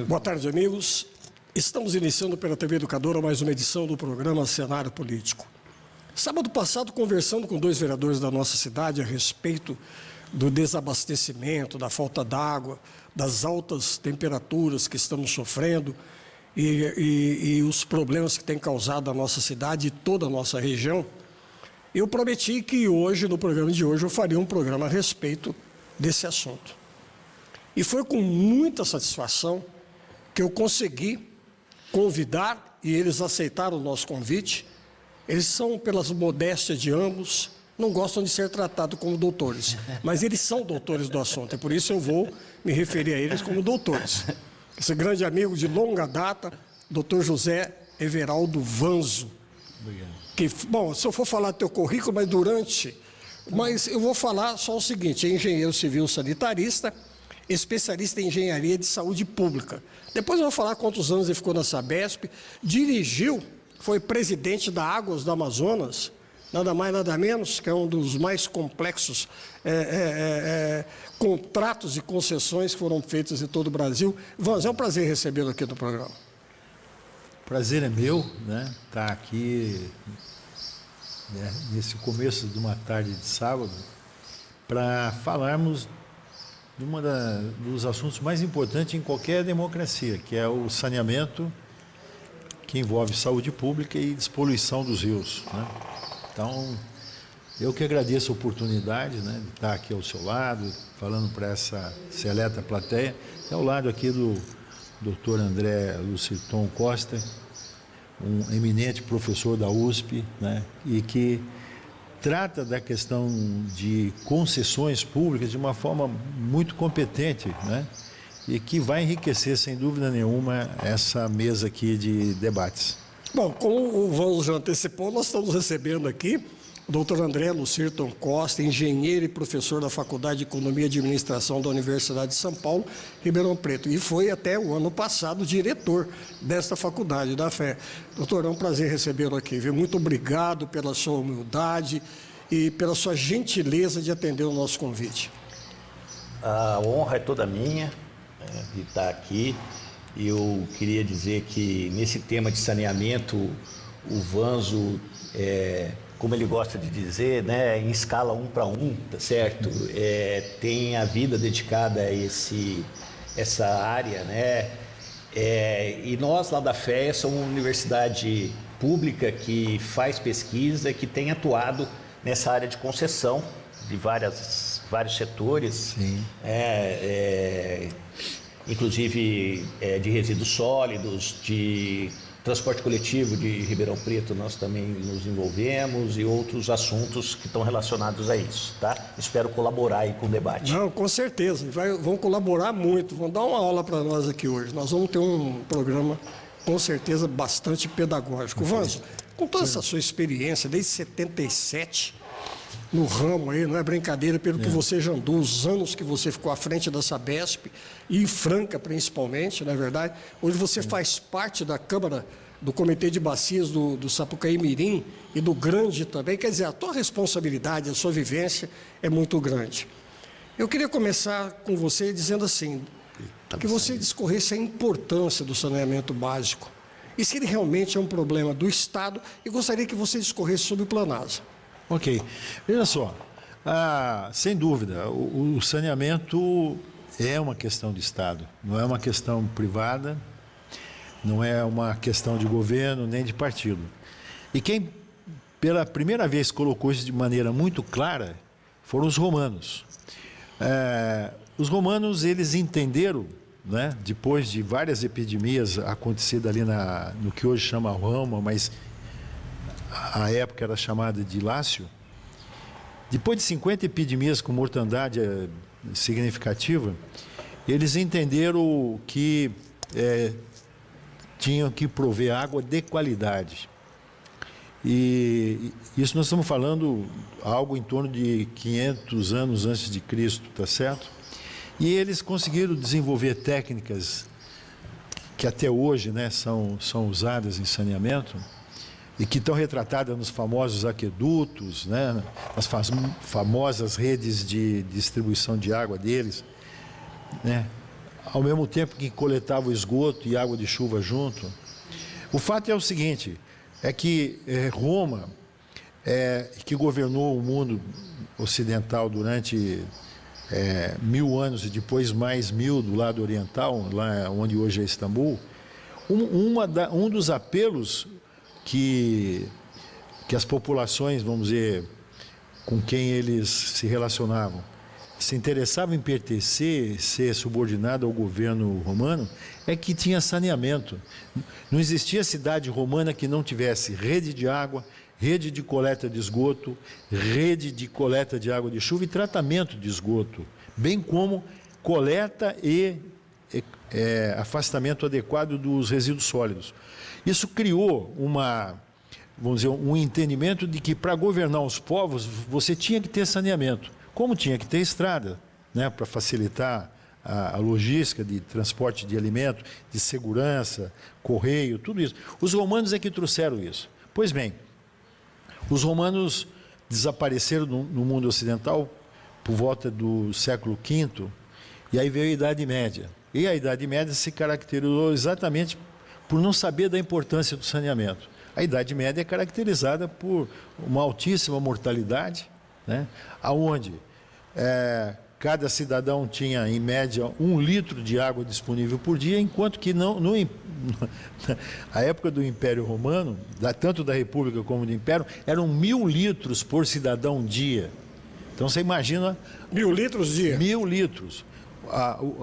Boa tarde, amigos. Estamos iniciando pela TV Educadora mais uma edição do programa Cenário Político. Sábado passado, conversando com dois vereadores da nossa cidade a respeito do desabastecimento, da falta d'água, das altas temperaturas que estamos sofrendo e os problemas que tem causado a nossa cidade e toda a nossa região, eu prometi que hoje, no programa de hoje, eu faria um programa a respeito desse assunto. E foi com muita satisfação que eu consegui convidar, e eles aceitaram o nosso convite. Eles são, pelas modéstias de ambos, não gostam de ser tratados como doutores, mas eles são doutores do assunto, e por isso eu vou me referir a eles como doutores. Esse grande amigo de longa data, doutor José Everaldo Vanzo. Obrigado. Que, bom, se eu for falar do teu currículo, mas eu vou falar só o seguinte: é engenheiro civil sanitarista, especialista em engenharia de saúde pública. Depois eu vou falar quantos anos ele ficou na Sabesp, dirigiu, foi presidente da Águas do Amazonas, nada mais nada menos, que é um dos mais complexos contratos e concessões que foram feitos em todo o Brasil. Vanzo, é um prazer recebê-lo aqui no programa. Prazer é meu, né, estar aqui, né, nesse começo de uma tarde de sábado, para falarmos de dos assuntos mais importantes em qualquer democracia, que é o saneamento, que envolve saúde pública e despoluição dos rios, né? Então, eu que agradeço a oportunidade, né, de estar aqui ao seu lado, falando para essa seleta plateia, ao lado aqui do Dr. André Lucirton Costa, um eminente professor da USP, né, e que trata da questão de concessões públicas de uma forma muito competente, né, e que vai enriquecer, sem dúvida nenhuma, essa mesa aqui de debates. Bom, como o Vanzo já antecipou, nós estamos recebendo aqui o doutor André Lucirton Costa, engenheiro e professor da Faculdade de Economia e Administração da Universidade de São Paulo, Ribeirão Preto, e foi até o ano passado diretor desta faculdade da FE. Doutor, é um prazer recebê-lo aqui, viu? Muito obrigado pela sua humildade e pela sua gentileza de atender o nosso convite. A honra é toda minha, de estar aqui. Eu queria dizer que nesse tema de saneamento, o Vanzo, como ele gosta de dizer, né, em escala 1 para 1, tá certo? Tem a vida dedicada a essa área, né? E nós lá da FEA somos uma universidade pública que faz pesquisa, que tem atuado nessa área de concessão de vários setores. Sim. Inclusive de resíduos sólidos, de transporte coletivo de Ribeirão Preto, nós também nos envolvemos, e outros assuntos que estão relacionados a isso, tá? Espero colaborar aí com o debate. Não, com certeza, vão colaborar muito, vão dar uma aula para nós aqui hoje. Nós vamos ter um programa, com certeza, bastante pedagógico. Vanzo, com toda essa sua experiência, desde 77, no ramo aí, não é brincadeira, pelo que você já andou, os anos que você ficou à frente da Sabesp, e Franca principalmente, não é verdade? Hoje você faz parte da Câmara, do Comitê de Bacias do Sapucaí Mirim e do Grande também, quer dizer, a tua responsabilidade, a sua vivência é muito grande. Eu queria começar com você dizendo assim, que você discorresse a importância do saneamento básico, e se ele realmente é um problema do Estado, e gostaria que você discorresse sobre o Planasa. Ok. Veja só, sem dúvida, o saneamento é uma questão de Estado, não é uma questão privada, não é uma questão de governo nem de partido. E quem pela primeira vez colocou isso de maneira muito clara foram os romanos. Os romanos, eles entenderam, né, depois de várias epidemias acontecidas ali no que hoje chama Roma, mas a época era chamada de Lácio, depois de 50 epidemias com mortandade significativa, eles entenderam que tinham que prover água de qualidade. E isso nós estamos falando algo em torno de 500 anos antes de Cristo, tá certo? E eles conseguiram desenvolver técnicas que até hoje, né, são usadas em saneamento, e que estão retratadas nos famosos aquedutos, né, nas famosas redes de distribuição de água deles, né, ao mesmo tempo que coletava o esgoto e água de chuva junto. O fato é o seguinte, é que Roma, que governou o mundo ocidental durante 1000 anos e depois mais 1000 do lado oriental, lá onde hoje é Istambul, um dos apelos que as populações, vamos dizer, com quem eles se relacionavam, se interessavam em pertencer, ser subordinado ao governo romano, é que tinha saneamento. Não existia cidade romana que não tivesse rede de água, rede de coleta de esgoto, rede de coleta de água de chuva e tratamento de esgoto, bem como coleta e afastamento adequado dos resíduos sólidos. Isso criou vamos dizer, um entendimento de que para governar os povos você tinha que ter saneamento, como tinha que ter estrada, né, para facilitar a logística de transporte de alimento, de segurança, correio, tudo isso. Os romanos é que trouxeram isso. Pois bem, os romanos desapareceram no mundo ocidental por volta do século V, e aí veio a Idade Média. E a Idade Média se caracterizou exatamente por não saber da importância do saneamento. A Idade Média é caracterizada por uma altíssima mortalidade, né, onde cada cidadão tinha, em média, 1 litro de água disponível por dia, enquanto que a época do Império Romano, tanto da República como do Império, eram 1000 litros por cidadão dia. Então você imagina... 1000 litros dia? 1000 litros.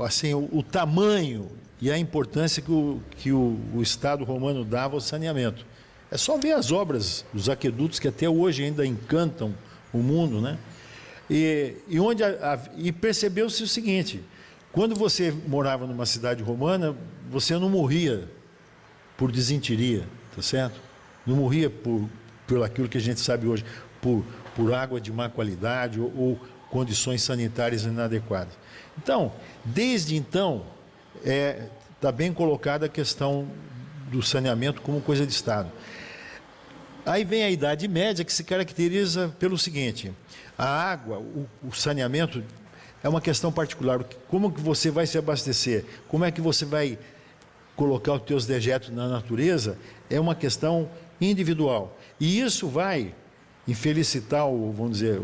Assim, o tamanho e a importância que o Estado romano dava ao saneamento. É só ver as obras, os aquedutos que até hoje ainda encantam o mundo, né? E percebeu-se o seguinte: quando você morava numa cidade romana, você não morria por desinteria, tá certo? Não morria por aquilo que a gente sabe hoje, por água de má qualidade ou condições sanitárias inadequadas. Então, desde então, está bem colocada a questão do saneamento como coisa de Estado. Aí vem a Idade Média, que se caracteriza pelo seguinte: a água, o saneamento é uma questão particular. Como que você vai se abastecer? Como é que você vai colocar os teus dejetos na natureza? É uma questão individual. E isso vai infelicitar, vamos dizer,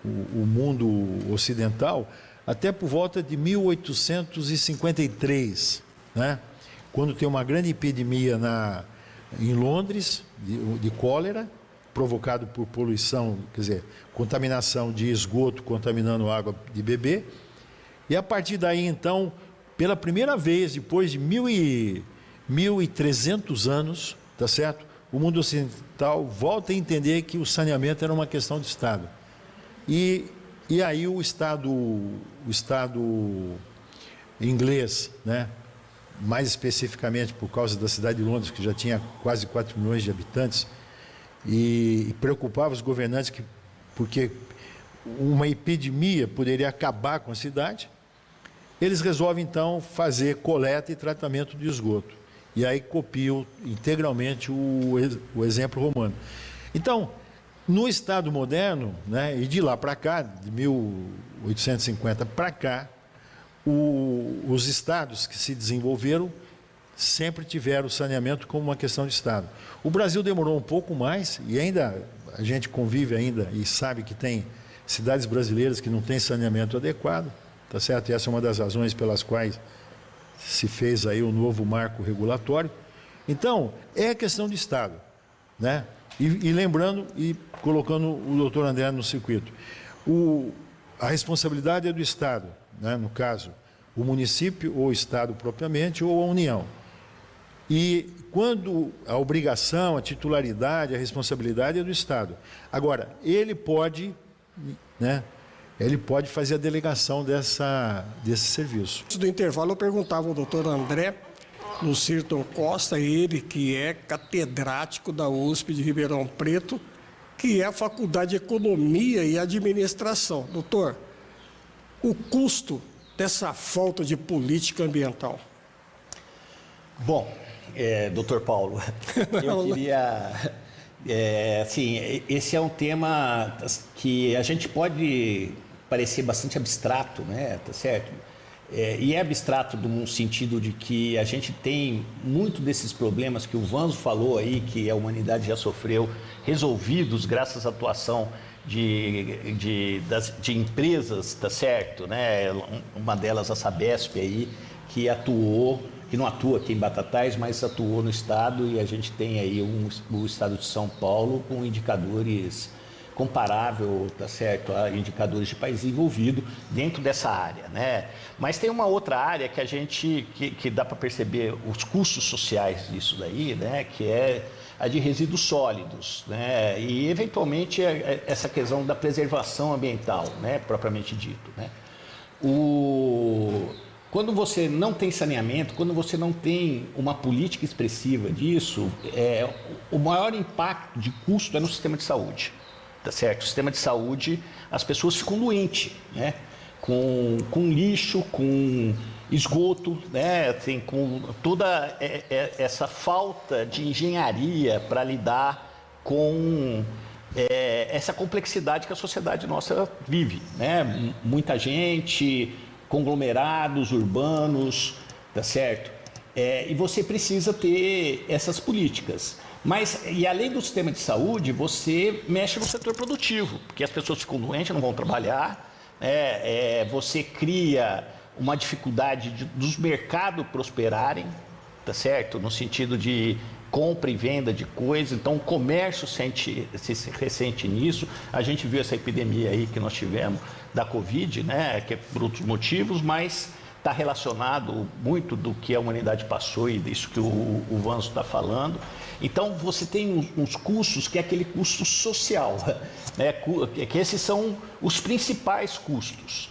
o mundo ocidental até por volta de 1853, né? Quando tem uma grande epidemia em Londres, de cólera, provocado por poluição, quer dizer, contaminação de esgoto, contaminando água de beber. E a partir daí, então, pela primeira vez, depois de 1300 anos, tá certo? O mundo ocidental volta a entender que o saneamento era uma questão de Estado. E aí o Estado inglês, né? Mais especificamente por causa da cidade de Londres, que já tinha quase 4 milhões de habitantes, e preocupava os governantes porque uma epidemia poderia acabar com a cidade, eles resolvem então fazer coleta e tratamento de esgoto. E aí copiam integralmente o exemplo romano. Então, no Estado moderno, né, e de lá para cá, de 1850 para cá, os estados que se desenvolveram sempre tiveram o saneamento como uma questão de Estado. O Brasil demorou um pouco mais, e ainda a gente convive ainda e sabe que tem cidades brasileiras que não têm saneamento adequado, tá certo? E essa é uma das razões pelas quais se fez aí o novo marco regulatório. Então, é questão de Estado, né? E lembrando e colocando o doutor André no circuito, a responsabilidade é do Estado, né? No caso, o município ou o Estado propriamente, ou a União. E quando a obrigação, a titularidade, a responsabilidade é do Estado. Agora, ele pode, né, fazer a delegação desse serviço. Antes do intervalo, eu perguntava ao doutor André Lucirton Costa, ele que é catedrático da USP de Ribeirão Preto, que é a Faculdade de Economia e Administração. Doutor, o custo dessa falta de política ambiental? Bom, doutor Paulo, eu queria... assim, esse é um tema que a gente pode parecer bastante abstrato, né? Tá certo? e é abstrato num sentido de que a gente tem muito desses problemas que o Vanzo falou aí, que a humanidade já sofreu, resolvidos graças à atuação de empresas, tá certo? Né? Uma delas, a Sabesp aí, que atuou, que não atua aqui em Batatais, mas atuou no estado, e a gente tem aí o estado de São Paulo com indicadores comparável, tá certo, a indicadores de país desenvolvido dentro dessa área, né? Mas tem uma outra área que a gente que dá para perceber os custos sociais disso daí, né? Que é a de resíduos sólidos, né? E eventualmente essa questão da preservação ambiental, né? Propriamente dito, né? Quando você não tem saneamento, quando você não tem uma política expressiva disso, o maior impacto de custo é no sistema de saúde. Tá certo? O sistema de saúde, as pessoas ficam doentes, né? Com lixo, com esgoto, né? Assim, com toda essa falta de engenharia para lidar com essa complexidade que a sociedade nossa vive, né? Muita gente, conglomerados urbanos, tá certo? E você precisa ter essas políticas. Mas, e além do sistema de saúde, você mexe no setor produtivo, porque as pessoas ficam doentes, não vão trabalhar, você cria uma dificuldade dos mercados prosperarem, tá certo? No sentido de compra e venda de coisas, então o comércio se ressente nisso. A gente viu essa epidemia aí que nós tivemos da Covid, né? Que é por outros motivos, mas está relacionado muito do que a humanidade passou e disso que o Vanzo está falando. Então, você tem uns custos que é aquele custo social, né? Que esses são os principais custos.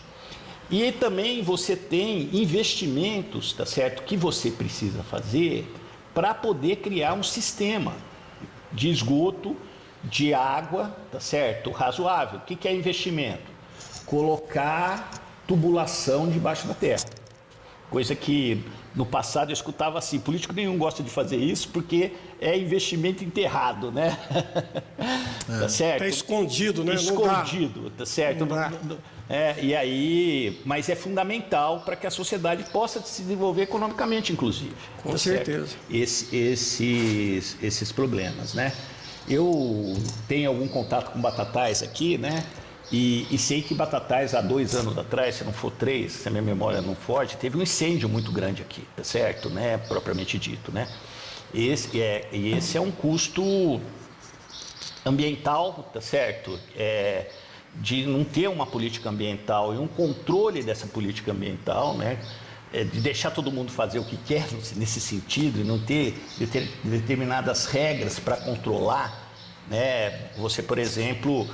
E também você tem investimentos, tá certo, que você precisa fazer para poder criar um sistema de esgoto, de água, tá certo, razoável. O que é investimento? Colocar tubulação debaixo da terra. Coisa que no passado eu escutava assim, político nenhum gosta de fazer isso porque é investimento enterrado, né? Tá certo? Tá escondido, né? Escondido, tá certo? E aí, mas é fundamental para que a sociedade possa se desenvolver economicamente, inclusive. Com certeza. Esses problemas, né? Eu tenho algum contato com Batatais aqui, né? E sei que Batatais, há 2 anos atrás, se não for 3, se a minha memória não foge, teve um incêndio muito grande aqui, tá certo? Né? Propriamente dito, né? Esse é um custo ambiental, tá certo? De não ter uma política ambiental e um controle dessa política ambiental, né? De deixar todo mundo fazer o que quer nesse sentido e não ter determinadas regras para controlar, né? Você, por exemplo,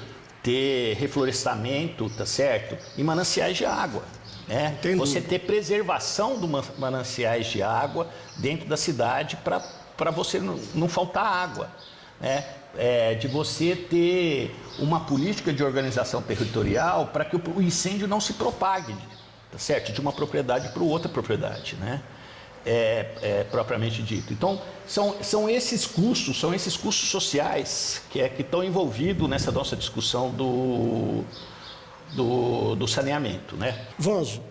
ter reflorestamento, tá certo? E mananciais de água, né? Você ter preservação dos mananciais de água dentro da cidade para você não faltar água, né? De você ter uma política de organização territorial para que o incêndio não se propague, tá certo? De uma propriedade para outra propriedade, né? Propriamente dito. Então, são esses custos sociais que estão envolvidos nessa nossa discussão do saneamento, né? Vanzo,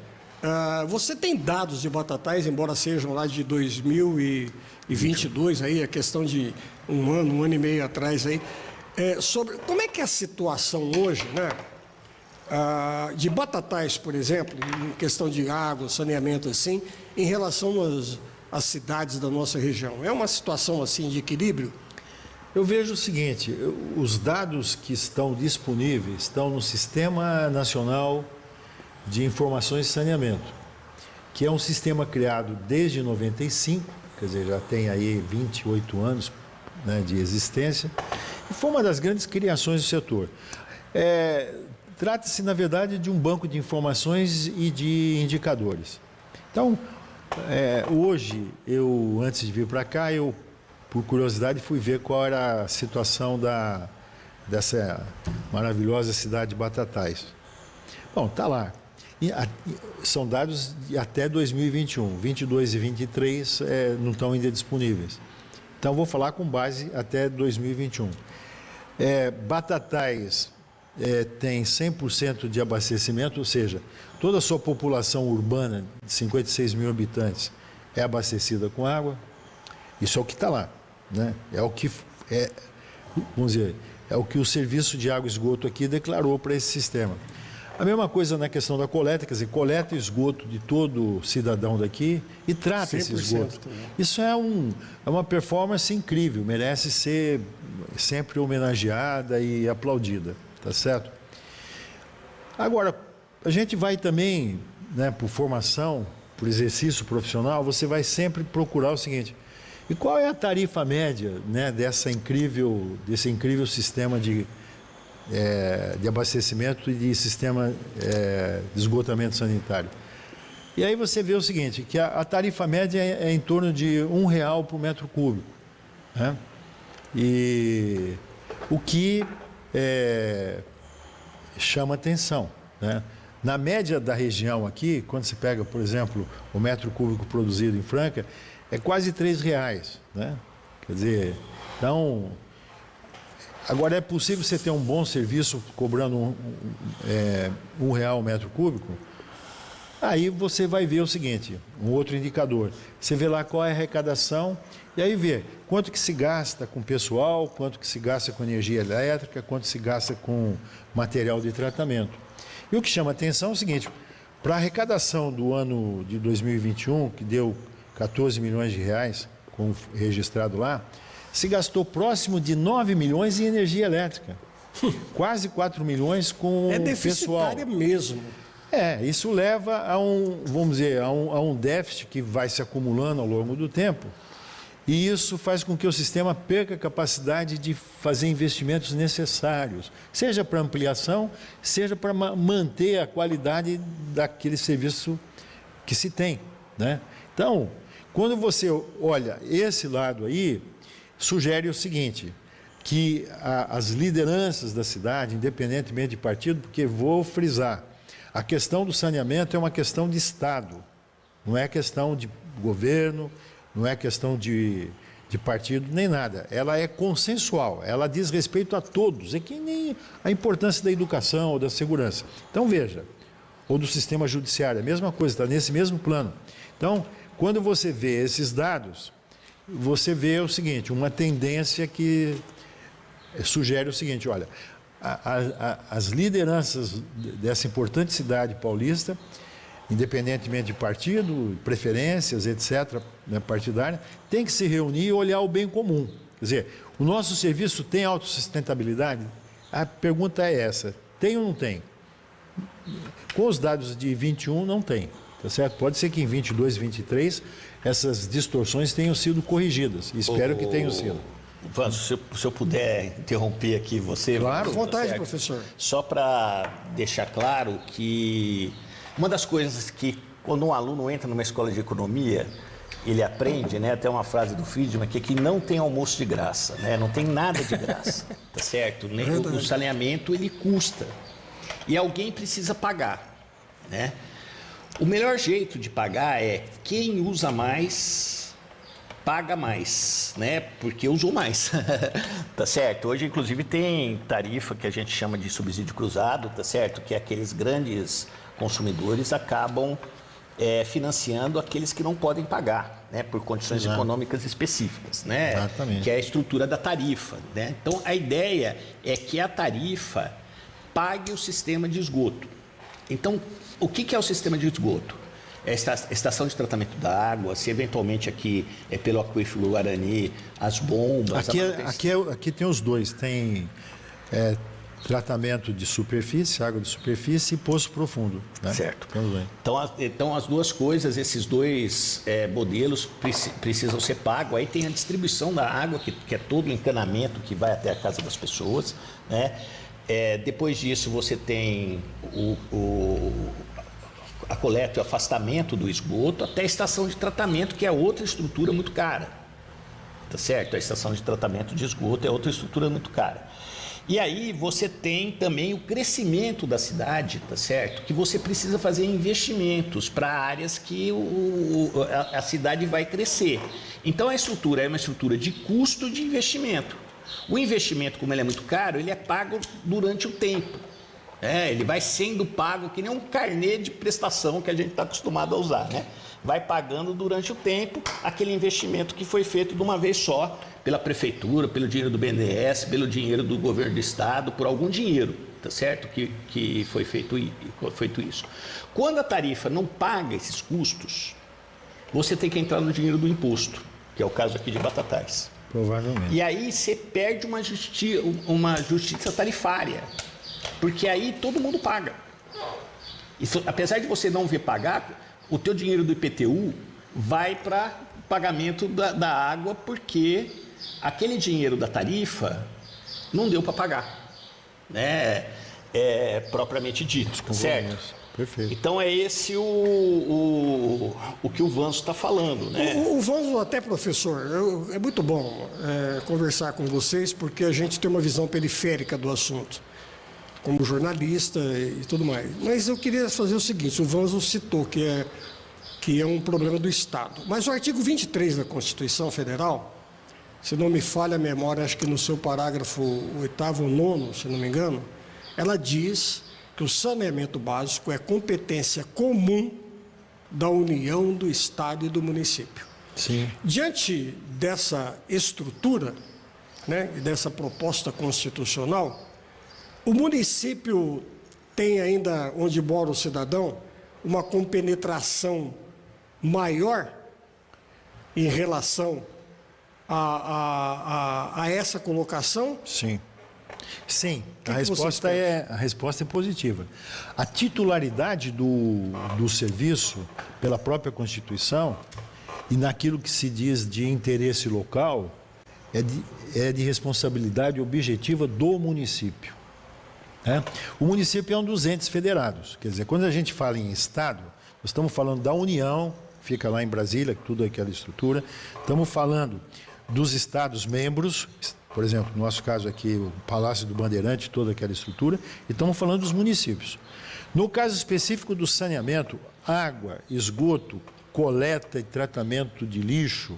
você tem dados de Batatais, embora sejam lá de 2022, aí, a questão de um ano e meio atrás, aí, sobre como é que é a situação hoje, né? De Batatais, por exemplo, em questão de água, saneamento, assim, em relação às cidades da nossa região. É uma situação assim de equilíbrio? Eu vejo o seguinte, os dados que estão disponíveis estão no Sistema Nacional de Informações de Saneamento, que é um sistema criado desde 95, quer dizer, já tem aí 28 anos, né, de existência, e foi uma das grandes criações do setor. Trata-se, na verdade, de um banco de informações e de indicadores. Então, hoje, antes de vir para cá, por curiosidade, fui ver qual era a situação dessa maravilhosa cidade de Batatais. Bom, está lá. São dados de até 2021. 22 e 23 não estão ainda disponíveis. Então, vou falar com base até 2021. Batatais tem 100% de abastecimento, ou seja, toda a sua população urbana de 56 mil habitantes é abastecida com água. Isso é o que está lá, né? Vamos dizer, é o que o Serviço de Água e Esgoto aqui declarou para esse sistema. A mesma coisa na questão da coleta, quer dizer, coleta o esgoto de todo cidadão daqui e trata esse esgoto. Também. Isso é uma performance incrível, merece ser sempre homenageada e aplaudida, tá certo? Agora, a gente vai também, né, por formação, por exercício profissional, você vai sempre procurar o seguinte: e qual é a tarifa média, né, desse incrível sistema de abastecimento e de sistema de esgotamento sanitário? E aí você vê o seguinte, que a tarifa média é em torno de R$1 por metro cúbico, né? E o que chama atenção, né? Na média da região aqui, quando se pega, por exemplo, o metro cúbico produzido em Franca, é quase R$3, né? Quer dizer, então, agora é possível você ter um bom serviço cobrando R$1 o metro cúbico? Aí você vai ver o seguinte, um outro indicador. Você vê lá qual é a arrecadação e aí vê quanto que se gasta com pessoal, quanto que se gasta com energia elétrica, quanto se gasta com material de tratamento. E o que chama atenção é o seguinte: para a arrecadação do ano de 2021, que deu R$14 milhões, como registrado lá, se gastou próximo de 9 milhões em energia elétrica. Quase 4 milhões com o pessoal. É deficitária mesmo. Isso leva a vamos dizer, a um déficit que vai se acumulando ao longo do tempo. E isso faz com que o sistema perca a capacidade de fazer investimentos necessários, seja para ampliação, seja para manter a qualidade daquele serviço que se tem, né? Então, quando você olha esse lado aí, sugere o seguinte, que as lideranças da cidade, independentemente de partido, porque vou frisar, a questão do saneamento é uma questão de Estado, não é questão de governo, não é questão de partido, nem nada. Ela é consensual, ela diz respeito a todos, é que nem a importância da educação ou da segurança. Então, veja, ou do sistema judiciário, a mesma coisa, está nesse mesmo plano. Então, quando você vê esses dados, você vê o seguinte, uma tendência que sugere o seguinte, olha, as lideranças dessa importante cidade paulista, independentemente de partido, preferências, etc., né, partidária, tem que se reunir e olhar o bem comum. Quer dizer, o nosso serviço tem autossustentabilidade? A pergunta é essa, tem ou não tem? Com os dados de 21, não tem, tá certo? Pode ser que em 22, 23, essas distorções tenham sido corrigidas, espero que tenham sido. Vanzo, se eu puder interromper aqui você... Claro, à vontade, professor. Só para deixar claro que uma das coisas que, quando um aluno entra numa escola de economia, ele aprende, né, até uma frase do Friedman, que não tem almoço de graça, né, não tem nada de graça, tá certo? O saneamento, ele custa, e alguém precisa pagar, né? O melhor jeito de pagar é quem usa mais... paga mais, né? Porque usou mais, tá certo? Hoje, inclusive, tem tarifa que a gente chama de subsídio cruzado, tá certo? Que aqueles grandes consumidores acabam financiando aqueles que não podem pagar, né? Por condições econômicas específicas, né? Exatamente. Que é a estrutura da tarifa, né? Então, a ideia é que a tarifa pague o sistema de esgoto. Então, o que é o sistema de esgoto? É a estação de tratamento da água, se eventualmente aqui é pelo aquífero Guarani, as bombas... Aqui tem os dois, tem tratamento de superfície, água de superfície e poço profundo, né? Certo. Então, as duas coisas, esses dois modelos precisam ser pagos. Aí tem a distribuição da água, que é todo o encanamento que vai até a casa das pessoas, né? Depois disso, você tem a coleta e o afastamento do esgoto, até a estação de tratamento, que é outra estrutura muito cara, tá certo? A estação de tratamento de esgoto é outra estrutura muito cara. E aí você tem também o crescimento da cidade, tá certo? Que você precisa fazer investimentos para áreas que a cidade vai crescer. Então a estrutura é uma estrutura de custo de investimento, O investimento, como ele é muito caro, ele é pago durante o tempo. Ele vai sendo pago que nem um carnê de prestação que a gente está acostumado a usar, né? Vai pagando durante o tempo aquele investimento que foi feito de uma vez só pela prefeitura, pelo dinheiro do BNDES, pelo dinheiro do governo do estado, por algum dinheiro, tá certo? Que foi feito isso. Quando a tarifa não paga esses custos, você tem que entrar no dinheiro do imposto, que é o caso aqui de Batatais. Provavelmente. E aí você perde uma justiça tarifária. Porque aí todo mundo paga. Isso, apesar de você não ver pagar, o teu dinheiro do IPTU vai para pagamento da água, porque aquele dinheiro da tarifa não deu para pagar, né? Propriamente dito, certo? Perfeito. Então é esse o que o Vanzo está falando, né? O Vanzo, até professor, é muito bom conversar com vocês, porque a gente tem uma visão periférica do assunto, como jornalista e tudo mais. Mas eu queria fazer o seguinte, o Vanzo citou que é um problema do Estado. Mas o artigo 23 da Constituição Federal, se não me falha a memória, acho que no seu parágrafo 8º ou 9º, se não me engano, ela diz que o saneamento básico é competência comum da União, do Estado e do município. Sim. Diante dessa estrutura, né, e dessa proposta constitucional, o município tem ainda, onde mora o cidadão, uma compenetração maior em relação a essa colocação? Sim. Sim, a resposta é positiva. A titularidade do serviço, pela própria Constituição, e naquilo que se diz de interesse local, é de responsabilidade objetiva do município. O município é um dos entes federados. Quer dizer, quando a gente fala em Estado, nós estamos falando da União, fica lá em Brasília, tudo aquela estrutura. Estamos falando dos Estados membros, por exemplo, no nosso caso aqui, o Palácio do Bandeirante, toda aquela estrutura, e estamos falando dos municípios. No caso específico do saneamento, água, esgoto, coleta e tratamento de lixo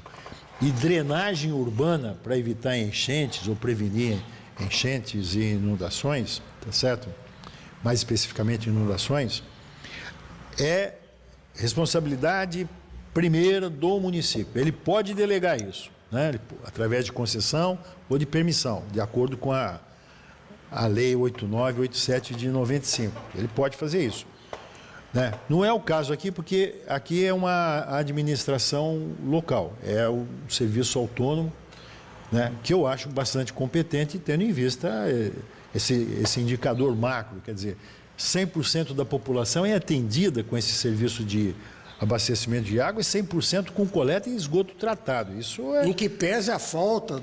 e drenagem urbana para evitar enchentes ou prevenir enchentes e inundações, tá certo? Mais especificamente inundações, é responsabilidade primeira do município. Ele pode delegar isso, né? Através de concessão ou de permissão, de acordo com a Lei 8987 de 95. Ele pode fazer isso, né? Não é o caso aqui, porque aqui é uma administração local, é o serviço autônomo, né, que eu acho bastante competente, tendo em vista esse indicador macro, quer dizer, 100% da população é atendida com esse serviço de abastecimento de água e 100% com coleta e esgoto tratado. Isso é... Em que pese a falta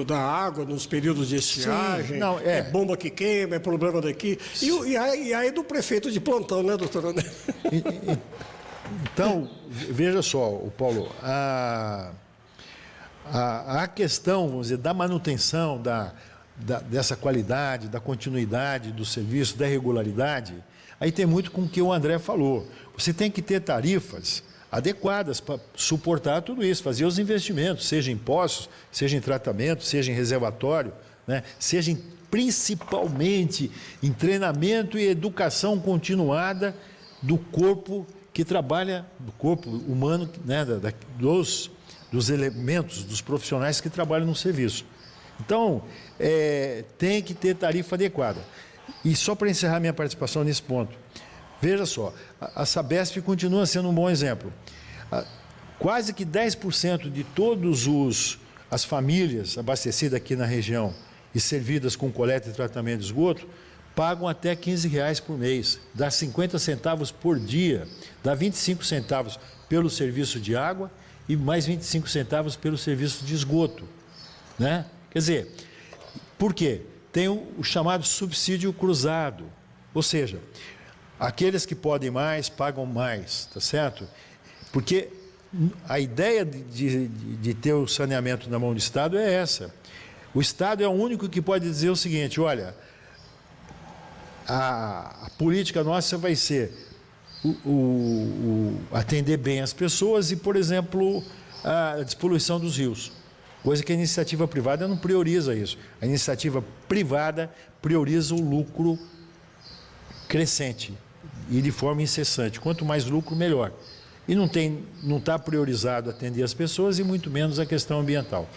da água nos períodos de estiagem, Sim, não, é bomba que queima, é problema daqui. E aí do prefeito de plantão, né, doutor André? Então, veja só, Paulo, a questão, vamos dizer, da manutenção dessa qualidade, da continuidade do serviço, da regularidade, aí tem muito com o que o André falou. Você tem que ter tarifas adequadas para suportar tudo isso, fazer os investimentos, seja em poços, seja em tratamento, seja em reservatório, né? Seja principalmente em treinamento e educação continuada do corpo que trabalha, do corpo humano, né? Dos elementos, dos profissionais que trabalham no serviço. Então, tem que ter tarifa adequada. E só para encerrar minha participação nesse ponto, veja só, a Sabesp continua sendo um bom exemplo. Quase que 10% de todas as famílias abastecidas aqui na região e servidas com coleta e tratamento de esgoto, pagam até R$15 por mês, dá 50 centavos por dia, dá 25 centavos pelo serviço de água e mais 25 centavos pelo serviço de esgoto, né? Quer dizer, por quê? Tem o chamado subsídio cruzado, ou seja, aqueles que podem mais, pagam mais, tá certo? Porque a ideia de ter o saneamento na mão do Estado é essa. O Estado é o único que pode dizer o seguinte, olha, a política nossa vai ser atender bem as pessoas e, por exemplo, a despoluição dos rios. Coisa que a iniciativa privada não prioriza isso. A iniciativa privada prioriza o lucro crescente e de forma incessante. Quanto mais lucro, melhor. E não está priorizado atender as pessoas e muito menos a questão ambiental.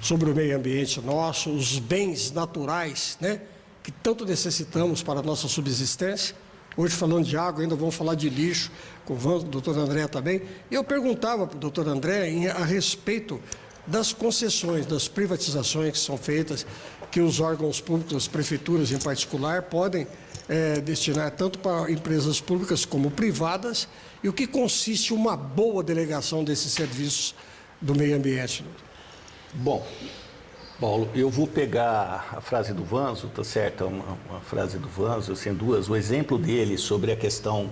Sobre o meio ambiente nosso, os bens naturais, né, que tanto necessitamos para a nossa subsistência. Hoje, falando de água, ainda vamos falar de lixo, com o doutor André também. E eu perguntava para o doutor André a respeito das concessões, das privatizações que são feitas, que os órgãos públicos, as prefeituras em particular, podem destinar tanto para empresas públicas como privadas, e o que consiste uma boa delegação desses serviços do meio ambiente. Bom, Paulo, eu vou pegar a frase do Vanzo, tá certo? Uma frase do Vanzo, assim, duas. O exemplo dele sobre a questão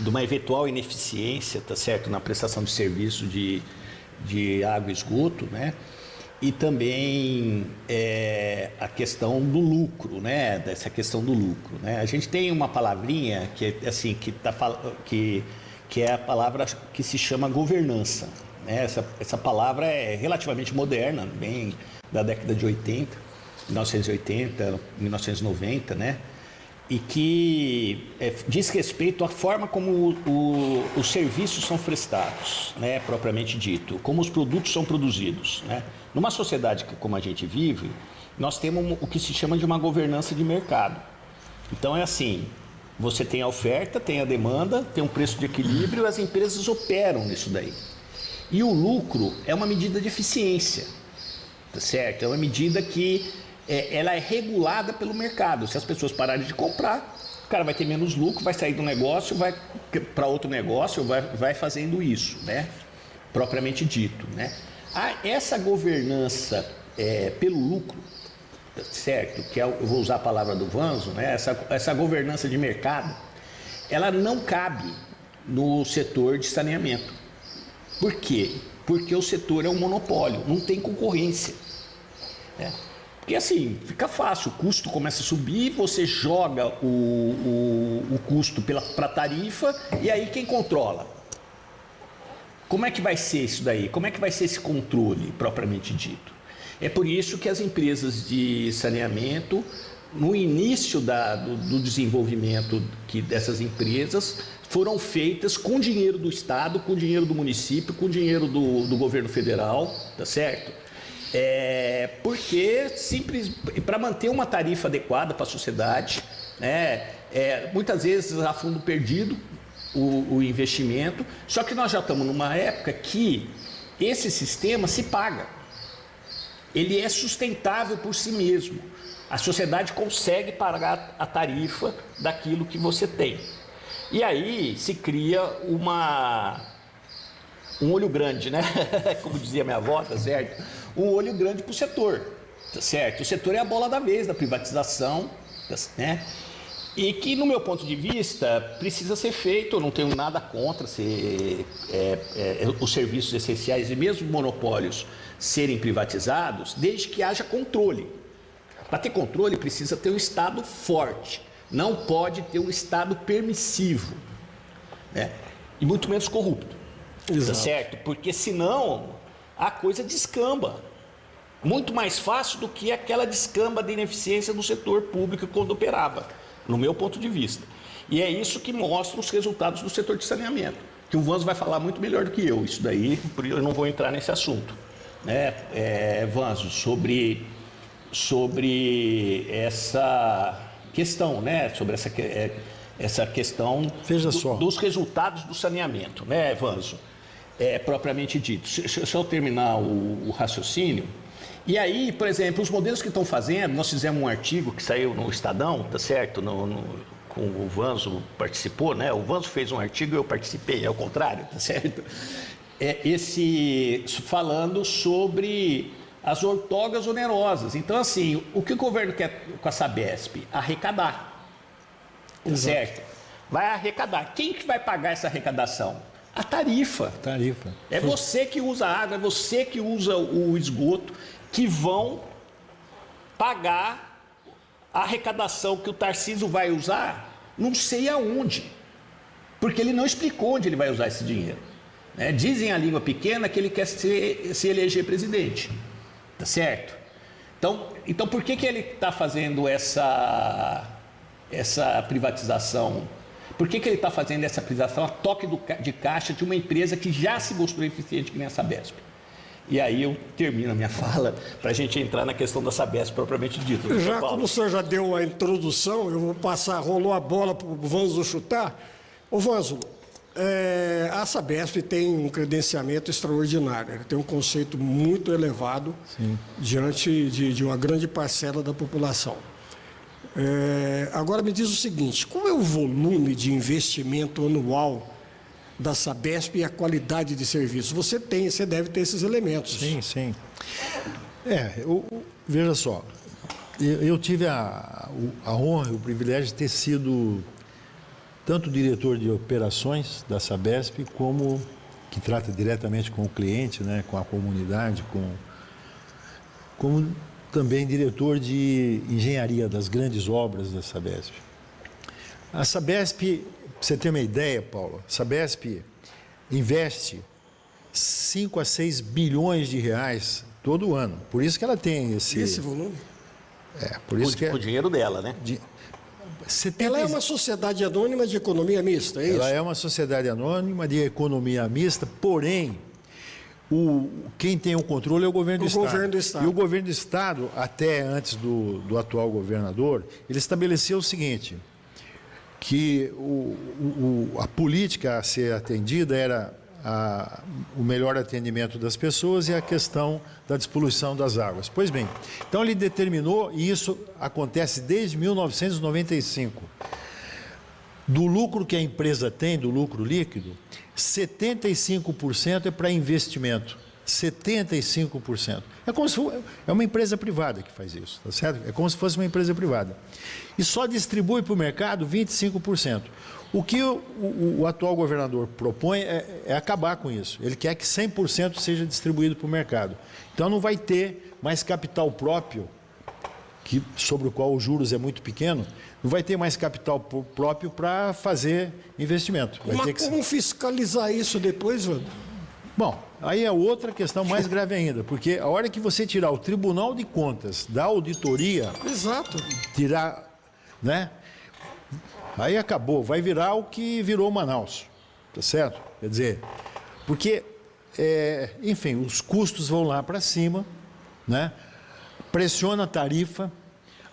de uma eventual ineficiência, tá certo, na prestação de serviço de água e esgoto, né? E também a questão do lucro, né? Dessa questão do lucro, né? A gente tem uma palavrinha que assim que é a palavra que se chama governança, né? Essa palavra é relativamente moderna, bem da década de 80, 1980, 1990, né? E que diz respeito à forma como os serviços são prestados, né, propriamente dito, como os produtos são produzidos, né? Numa sociedade como a gente vive, nós temos o que se chama de uma governança de mercado. Então é assim, você tem a oferta, tem a demanda, tem um preço de equilíbrio, as empresas operam nisso daí. E o lucro é uma medida de eficiência, tá certo? É uma medida que ela é regulada pelo mercado. Se as pessoas pararem de comprar, o cara vai ter menos lucro, vai sair do negócio, vai para outro negócio, vai fazendo isso, né? Propriamente dito, né? Essa governança pelo lucro, certo? Que eu vou usar a palavra do Vanzo, né? Essa governança de mercado, ela não cabe no setor de saneamento. Por quê? Porque o setor é um monopólio, não tem concorrência, né? Porque assim, fica fácil, o custo começa a subir, você joga o custo para a tarifa, e aí quem controla? Como é que vai ser isso daí? Como é que vai ser esse controle, propriamente dito? É por isso que as empresas de saneamento, no início do desenvolvimento dessas empresas, foram feitas com dinheiro do Estado, com dinheiro do município, com dinheiro do governo federal, tá certo? Porque para manter uma tarifa adequada para a sociedade, né, muitas vezes a fundo perdido o investimento, só que nós já estamos numa época que esse sistema se paga, ele é sustentável por si mesmo, a sociedade consegue pagar a tarifa daquilo que você tem, e aí se cria um olho grande, né? Como dizia minha avó, tá certo? Um olho grande para o setor, tá certo? O setor é a bola da vez da privatização, né? E que, no meu ponto de vista, precisa ser feito. Eu não tenho nada contra os serviços essenciais e mesmo monopólios serem privatizados, desde que haja controle. Para ter controle, precisa ter um Estado forte, não pode ter um Estado permissivo, né? E muito menos corrupto. Tá certo? Porque senão a coisa descamba. Muito mais fácil do que aquela descamba de ineficiência do setor público quando operava, no meu ponto de vista. E é isso que mostra os resultados do setor de saneamento, que o Vanzo vai falar muito melhor do que eu. Isso daí, eu não vou entrar nesse assunto, né? Vanzo, sobre essa questão, né? Sobre essa questão dos resultados do saneamento, né, Vanzo? Propriamente dito. Deixa eu terminar o raciocínio. E aí, por exemplo, os modelos que estão fazendo, nós fizemos um artigo que saiu no Estadão, tá certo? Com o Vanzo participou, né? O Vanzo fez um artigo e eu participei, é o contrário, tá certo? Falando sobre as outorgas onerosas. Então, assim, o que o governo quer com a Sabesp? Arrecadar, tá certo? Vai arrecadar. Quem que vai pagar essa arrecadação? A tarifa. É você que usa a água, é você que usa o esgoto, que vão pagar a arrecadação que o Tarcísio vai usar, não sei aonde, porque ele não explicou onde ele vai usar esse dinheiro. né? Dizem a língua pequena que ele quer se eleger presidente, tá certo? Então por que ele está fazendo essa privatização? Por que ele está fazendo essa privatização a toque de caixa de uma empresa que já se mostrou eficiente, que nem a Sabesp? E aí eu termino a minha fala para a gente entrar na questão da Sabesp propriamente dita. Já como o senhor já deu a introdução, eu vou passar, rolou a bola para o Vanzo chutar. Ô Vanzo, a Sabesp tem um credenciamento extraordinário, tem um conceito muito elevado diante de uma grande parcela da população. Agora me diz o seguinte, qual é o volume de investimento anual da Sabesp e a qualidade de serviço? Você deve ter esses elementos. Sim. Veja só, eu tive a honra e o privilégio de ter sido tanto diretor de operações da Sabesp, como que trata diretamente com o cliente, né, com a comunidade, como também diretor de engenharia das grandes obras da Sabesp. A Sabesp, para você ter uma ideia, Paulo, a Sabesp investe 5 a 6 bilhões de reais todo ano. Por isso que ela tem esse volume? Por isso que o dinheiro dela, né? Ela é uma sociedade anônima de economia mista, é isso? Ela é uma sociedade anônima de economia mista, porém, quem tem o controle é o governo do Estado. E o governo do Estado, até antes do atual governador, ele estabeleceu o seguinte, que a política a ser atendida era o melhor atendimento das pessoas e a questão da despoluição das águas. Pois bem, então ele determinou, e isso acontece desde 1995, do lucro que a empresa tem, do lucro líquido, 75% é para investimento. 75%. É uma empresa privada que faz isso, tá certo? É como se fosse uma empresa privada. E só distribui para o mercado 25%. O que o atual governador propõe é acabar com isso. Ele quer que 100% seja distribuído para o mercado. Então não vai ter mais capital próprio, sobre o qual os juros é muito pequeno, não vai ter mais capital próprio para fazer investimento. Mas como fiscalizar isso depois, Wanda? Bom, aí é outra questão mais grave ainda, porque a hora que você tirar o Tribunal de Contas da auditoria... Exato. Tirar, né? Aí acabou, vai virar o que virou Manaus, tá certo? Quer dizer, porque, enfim, os custos vão lá para cima, né? Pressiona a tarifa,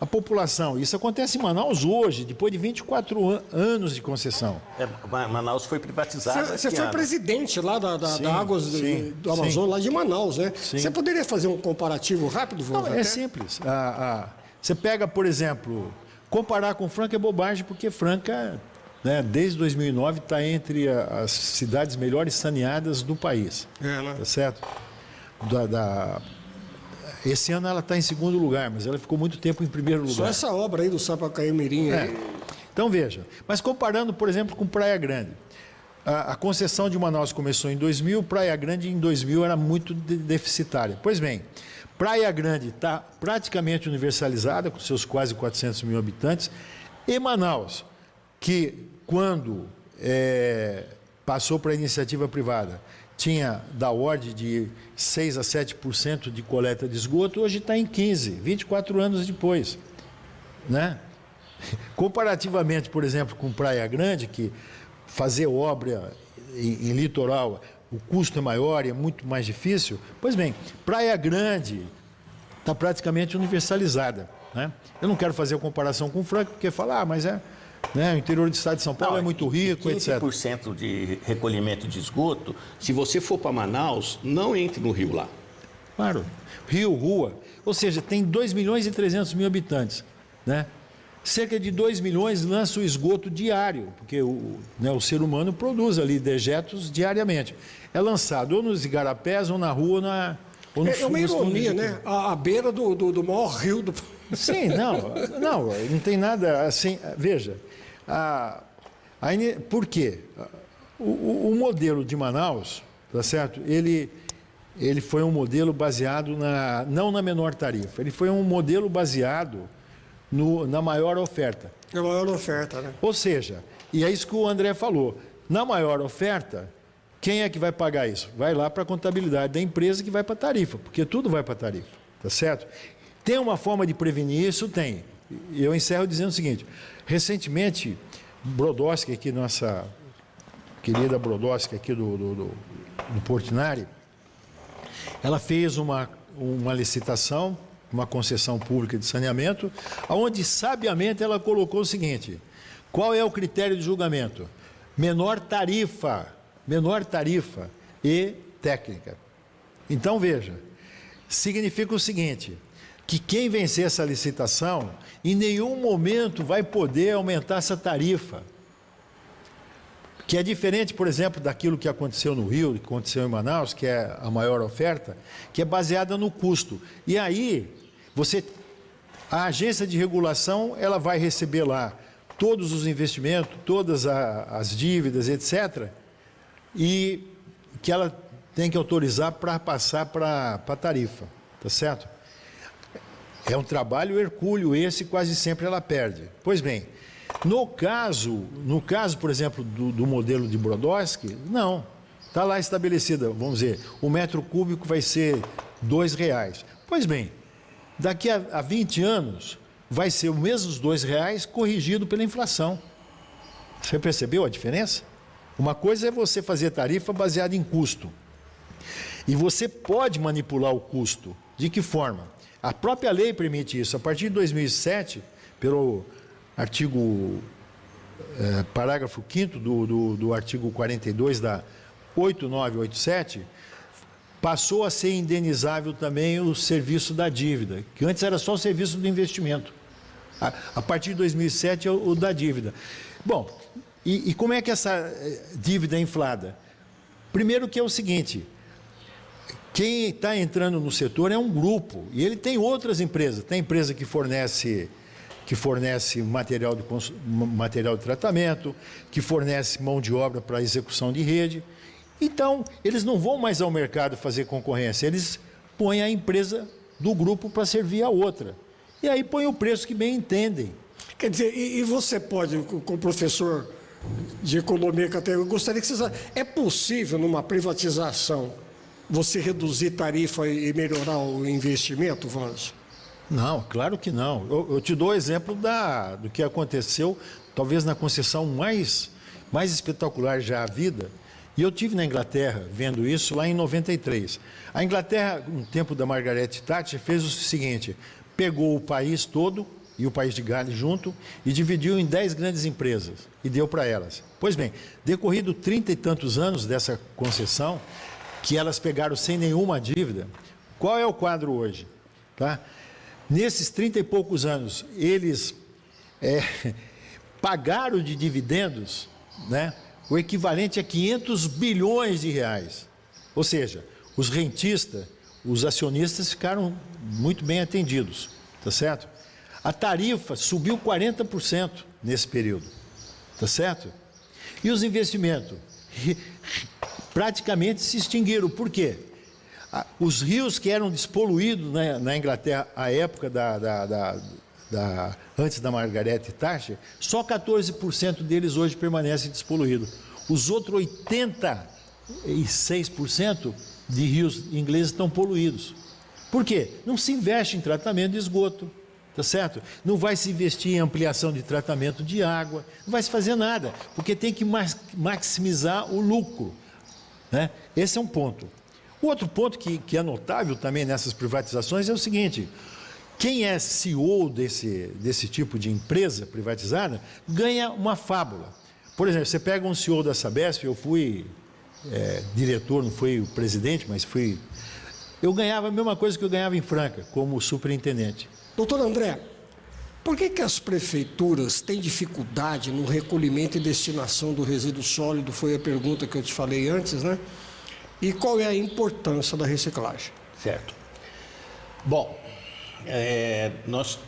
a população, isso acontece em Manaus hoje, depois de 24 anos de concessão. Manaus foi privatizada. Você foi presidente lá da Águas do Amazonas, lá de Manaus, né? Sim. Você poderia fazer um comparativo rápido? Não, é simples. Você pega, por exemplo, comparar com Franca é bobagem, porque Franca, né, desde 2009, está entre as cidades melhores saneadas do país. Né? Tá certo? Esse ano ela está em segundo lugar, mas ela ficou muito tempo em primeiro lugar. Só essa obra aí do Sapucaí Mirim. Então veja, mas comparando, por exemplo, com Praia Grande. A concessão de Manaus começou em 2000, Praia Grande em 2000 era muito deficitária. Pois bem, Praia Grande está praticamente universalizada, com seus quase 400 mil habitantes, e Manaus, que quando passou para a iniciativa privada, tinha da ordem de 6 a 7% de coleta de esgoto, hoje está em 15%, 24 anos depois. Né? Comparativamente, por exemplo, com Praia Grande, que fazer obra em litoral, o custo é maior e é muito mais difícil, pois bem, Praia Grande está praticamente universalizada. Né? Eu não quero fazer a comparação com Franca, porque falar, mas o interior do estado de São Paulo é muito rico, 15% etc. 15% de recolhimento de esgoto, se você for para Manaus, não entre no rio lá. Claro, rio, rua, ou seja, tem 2 milhões e 300 mil habitantes, né? Cerca de 2 milhões lança o esgoto diário, porque o ser humano produz ali dejetos diariamente. É lançado ou nos igarapés, ou na rua, ou no É uma ironia, né? À beira do maior rio do... Sim, não tem nada assim. Veja, por quê? O modelo de Manaus, tá certo? Ele foi um modelo baseado não na menor tarifa, ele foi um modelo baseado na maior oferta. Na maior oferta, né? Ou seja, e é isso que o André falou, na maior oferta, Quem é que vai pagar isso? Vai lá para a contabilidade da empresa que vai para a tarifa, porque tudo vai para a tarifa, tá certo? Tem uma forma de prevenir isso? Tem. Eu encerro dizendo o seguinte, recentemente, Brodowski, aqui, nossa querida Brodowski aqui do Portinari, ela fez uma licitação, uma concessão pública de saneamento, onde sabiamente ela colocou o seguinte, qual é o critério de julgamento? Menor tarifa e técnica. Então, veja, significa o seguinte, que quem vencer essa licitação, em nenhum momento vai poder aumentar essa tarifa. Que é diferente, por exemplo, daquilo que aconteceu no Rio, que aconteceu em Manaus, que é a maior oferta, que é baseada no custo. E aí, a agência de regulação, ela vai receber lá todos os investimentos, todas as dívidas, etc., e que ela tem que autorizar para passar para a tarifa, tá certo? É um trabalho hercúleo esse, quase sempre ela perde. Pois bem, no caso, por exemplo, do modelo de Brodowski, não, está lá estabelecida, vamos dizer, o metro cúbico vai ser R$2. Pois bem, daqui a 20 anos, vai ser os mesmos R$2 corrigido pela inflação. Você percebeu a diferença? Uma coisa é você fazer tarifa baseada em custo. E você pode manipular o custo. De que forma? A própria lei permite isso. A partir de 2007, pelo artigo, parágrafo 5º do artigo 42 da 8987, passou a ser indenizável também o serviço da dívida, que antes era só o serviço do investimento. A partir de 2007 é o da dívida. Bom, e como é que essa dívida é inflada? Primeiro que é o seguinte, quem está entrando no setor é um grupo, e ele tem outras empresas, tem empresa que fornece material de tratamento, que fornece mão de obra para execução de rede. Então, eles não vão mais ao mercado fazer concorrência, eles põem a empresa do grupo para servir a outra. E aí põem o preço que bem entendem. Quer dizer, e você pode, como professor de economia que até eu gostaria que vocês... É possível, numa privatização, você reduzir tarifa e melhorar o investimento, Vanzo? Não, claro que não. Eu te dou o exemplo do que aconteceu, talvez na concessão mais espetacular já à vida. E eu tive na Inglaterra vendo isso lá em 93. A Inglaterra, no tempo da Margaret Thatcher, fez o seguinte, pegou o país todo, e o país de Gales junto, e dividiu em 10 grandes empresas, e deu para elas. Pois bem, decorrido 30 e tantos anos dessa concessão, que elas pegaram sem nenhuma dívida, qual é o quadro hoje? Tá? Nesses 30 e poucos anos, eles pagaram de dividendos, né, o equivalente a 500 bilhões de reais. Ou seja, os rentistas, os acionistas ficaram muito bem atendidos, tá certo? A tarifa subiu 40% nesse período, tá certo? E os investimentos praticamente se extinguiram. Por quê? Os rios que eram despoluídos na Inglaterra à época antes da Margaret Thatcher, só 14% deles hoje permanecem despoluídos. Os outros 86% de rios ingleses estão poluídos. Por quê? Não se investe em tratamento de esgoto, tá certo? Não vai se investir em ampliação de tratamento de água, não vai se fazer nada, porque tem que maximizar o lucro, né? Esse é um ponto. O outro ponto que é notável também nessas privatizações é o seguinte, quem é CEO desse tipo de empresa privatizada ganha uma fábula. Por exemplo, você pega um CEO da Sabesp, eu fui diretor, não fui o presidente, mas eu ganhava a mesma coisa que eu ganhava em Franca, como superintendente. Doutor André, por que as prefeituras têm dificuldade no recolhimento e destinação do resíduo sólido? Foi a pergunta que eu te falei antes, né? E qual é a importância da reciclagem? Certo. Bom, nós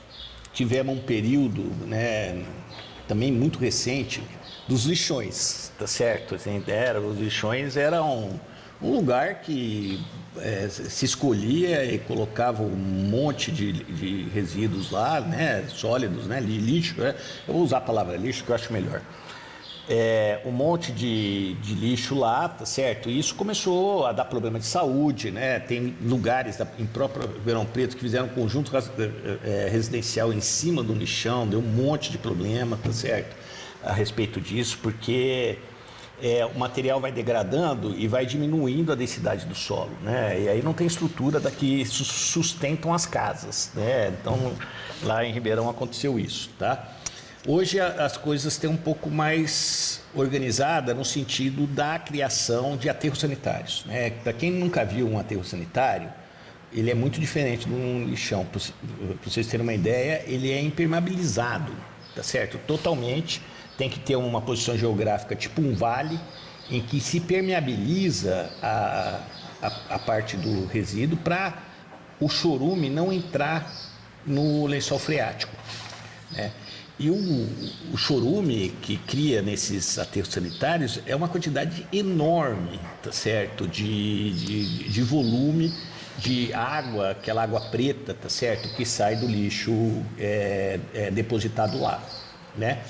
tivemos um período, né, também muito recente, dos lixões, tá certo? Assim, os lixões eram um lugar que se escolhia e colocava um monte de resíduos lá, né, sólidos, né, lixo, né? Eu vou usar a palavra lixo que eu acho melhor. um monte de lixo lá, tá certo? E isso começou a dar problema de saúde, né? Tem lugares em próprio Ribeirão Preto que fizeram um conjunto residencial em cima do lixão, deu um monte de problema, tá certo? A respeito disso, porque o material vai degradando e vai diminuindo a densidade do solo, né? E aí não tem estrutura que sustentam as casas, né? Então, lá em Ribeirão aconteceu isso, tá? Hoje as coisas estão um pouco mais organizadas no sentido da criação de aterros sanitários, né? Para quem nunca viu um aterro sanitário, ele é muito diferente de um lixão. Para vocês terem uma ideia, ele é impermeabilizado, tá certo? Totalmente. Tem que ter uma posição geográfica tipo um vale, em que se permeabiliza a parte do resíduo para o chorume não entrar no lençol freático, né? E o chorume que cria nesses aterros sanitários é uma quantidade enorme, tá certo? De volume de água, aquela água preta, tá certo? Que sai do lixo depositado lá, né?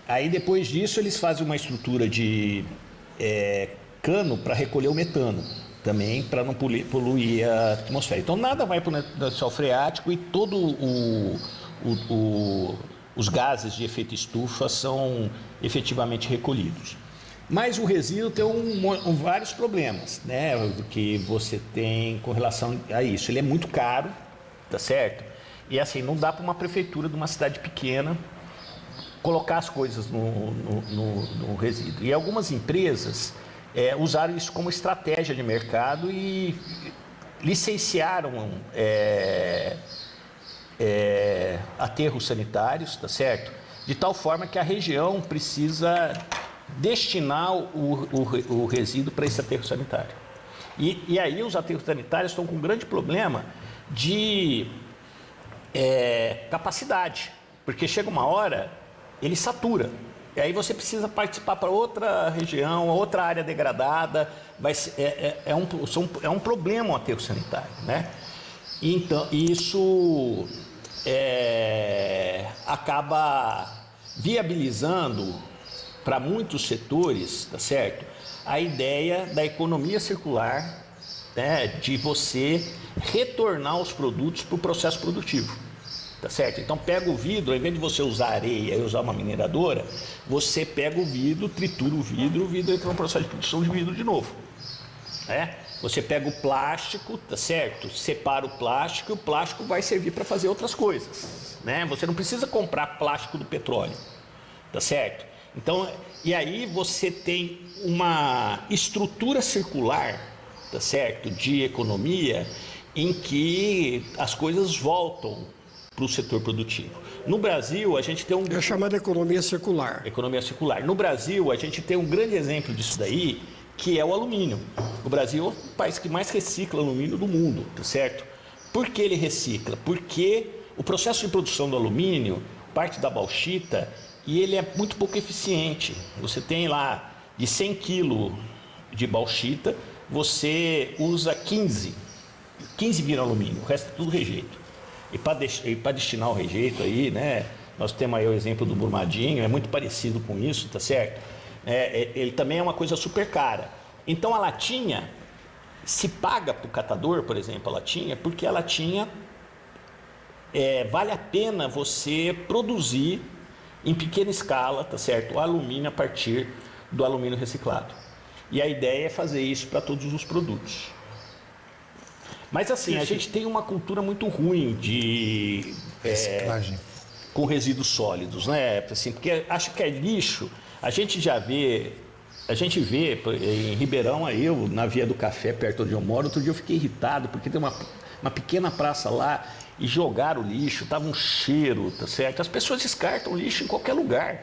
Aí depois disso eles fazem uma estrutura de cano para recolher o metano, também para não poluir a atmosfera. Então nada vai para o lençol freático e todo os gases de efeito estufa são efetivamente recolhidos. Mas o resíduo tem vários problemas, né, que você tem com relação a isso. Ele é muito caro, tá certo? E assim, não dá para uma prefeitura de uma cidade pequena colocar as coisas no resíduo. E algumas empresas usaram isso como estratégia de mercado e licenciaram aterros sanitários, tá certo? De tal forma que a região precisa destinar o resíduo para esse aterro sanitário. E aí os aterros sanitários estão com um grande problema de capacidade, porque chega uma hora, ele satura. E aí você precisa participar para outra região, outra área degradada. É um problema o aterro sanitário, né? Então, isso acaba viabilizando para muitos setores, tá certo? A ideia da economia circular, né? De você retornar os produtos para o processo produtivo, tá certo? Então pega o vidro, ao invés de você usar areia e usar uma mineradora, você pega o vidro, tritura o vidro entra no processo de produção de vidro de novo, né? Você pega o plástico, tá certo? Separa o plástico e o plástico vai servir para fazer outras coisas, né? Você não precisa comprar plástico do petróleo, tá certo? Então, e aí você tem uma estrutura circular, tá certo? De economia em que as coisas voltam para o setor produtivo. No Brasil, a gente tem É chamada economia circular. Economia circular. No Brasil, a gente tem um grande exemplo disso daí, que é o alumínio. O Brasil é o país que mais recicla alumínio do mundo, tá certo? Por que ele recicla? Porque o processo de produção do alumínio parte da bauxita e ele é muito pouco eficiente. Você tem lá de 100 kg de bauxita, você usa 15 viram alumínio, o resto é tudo rejeito. E para destinar o rejeito aí, né? Nós temos aí o exemplo do Brumadinho, é muito parecido com isso, tá certo? Ele também é uma coisa super cara. Então a latinha se paga para o catador, por exemplo, a latinha, porque a latinha vale a pena você produzir em pequena escala, tá certo? O alumínio a partir do alumínio reciclado. E a ideia é fazer isso para todos os produtos. Mas assim, a gente tem uma cultura muito ruim de reciclagem com resíduos sólidos, né? Assim, porque acho que é lixo. A gente vê em Ribeirão, eu na Via do Café, perto onde eu moro, outro dia eu fiquei irritado, porque tem uma pequena praça lá e jogaram o lixo, tava um cheiro, tá certo? As pessoas descartam lixo em qualquer lugar,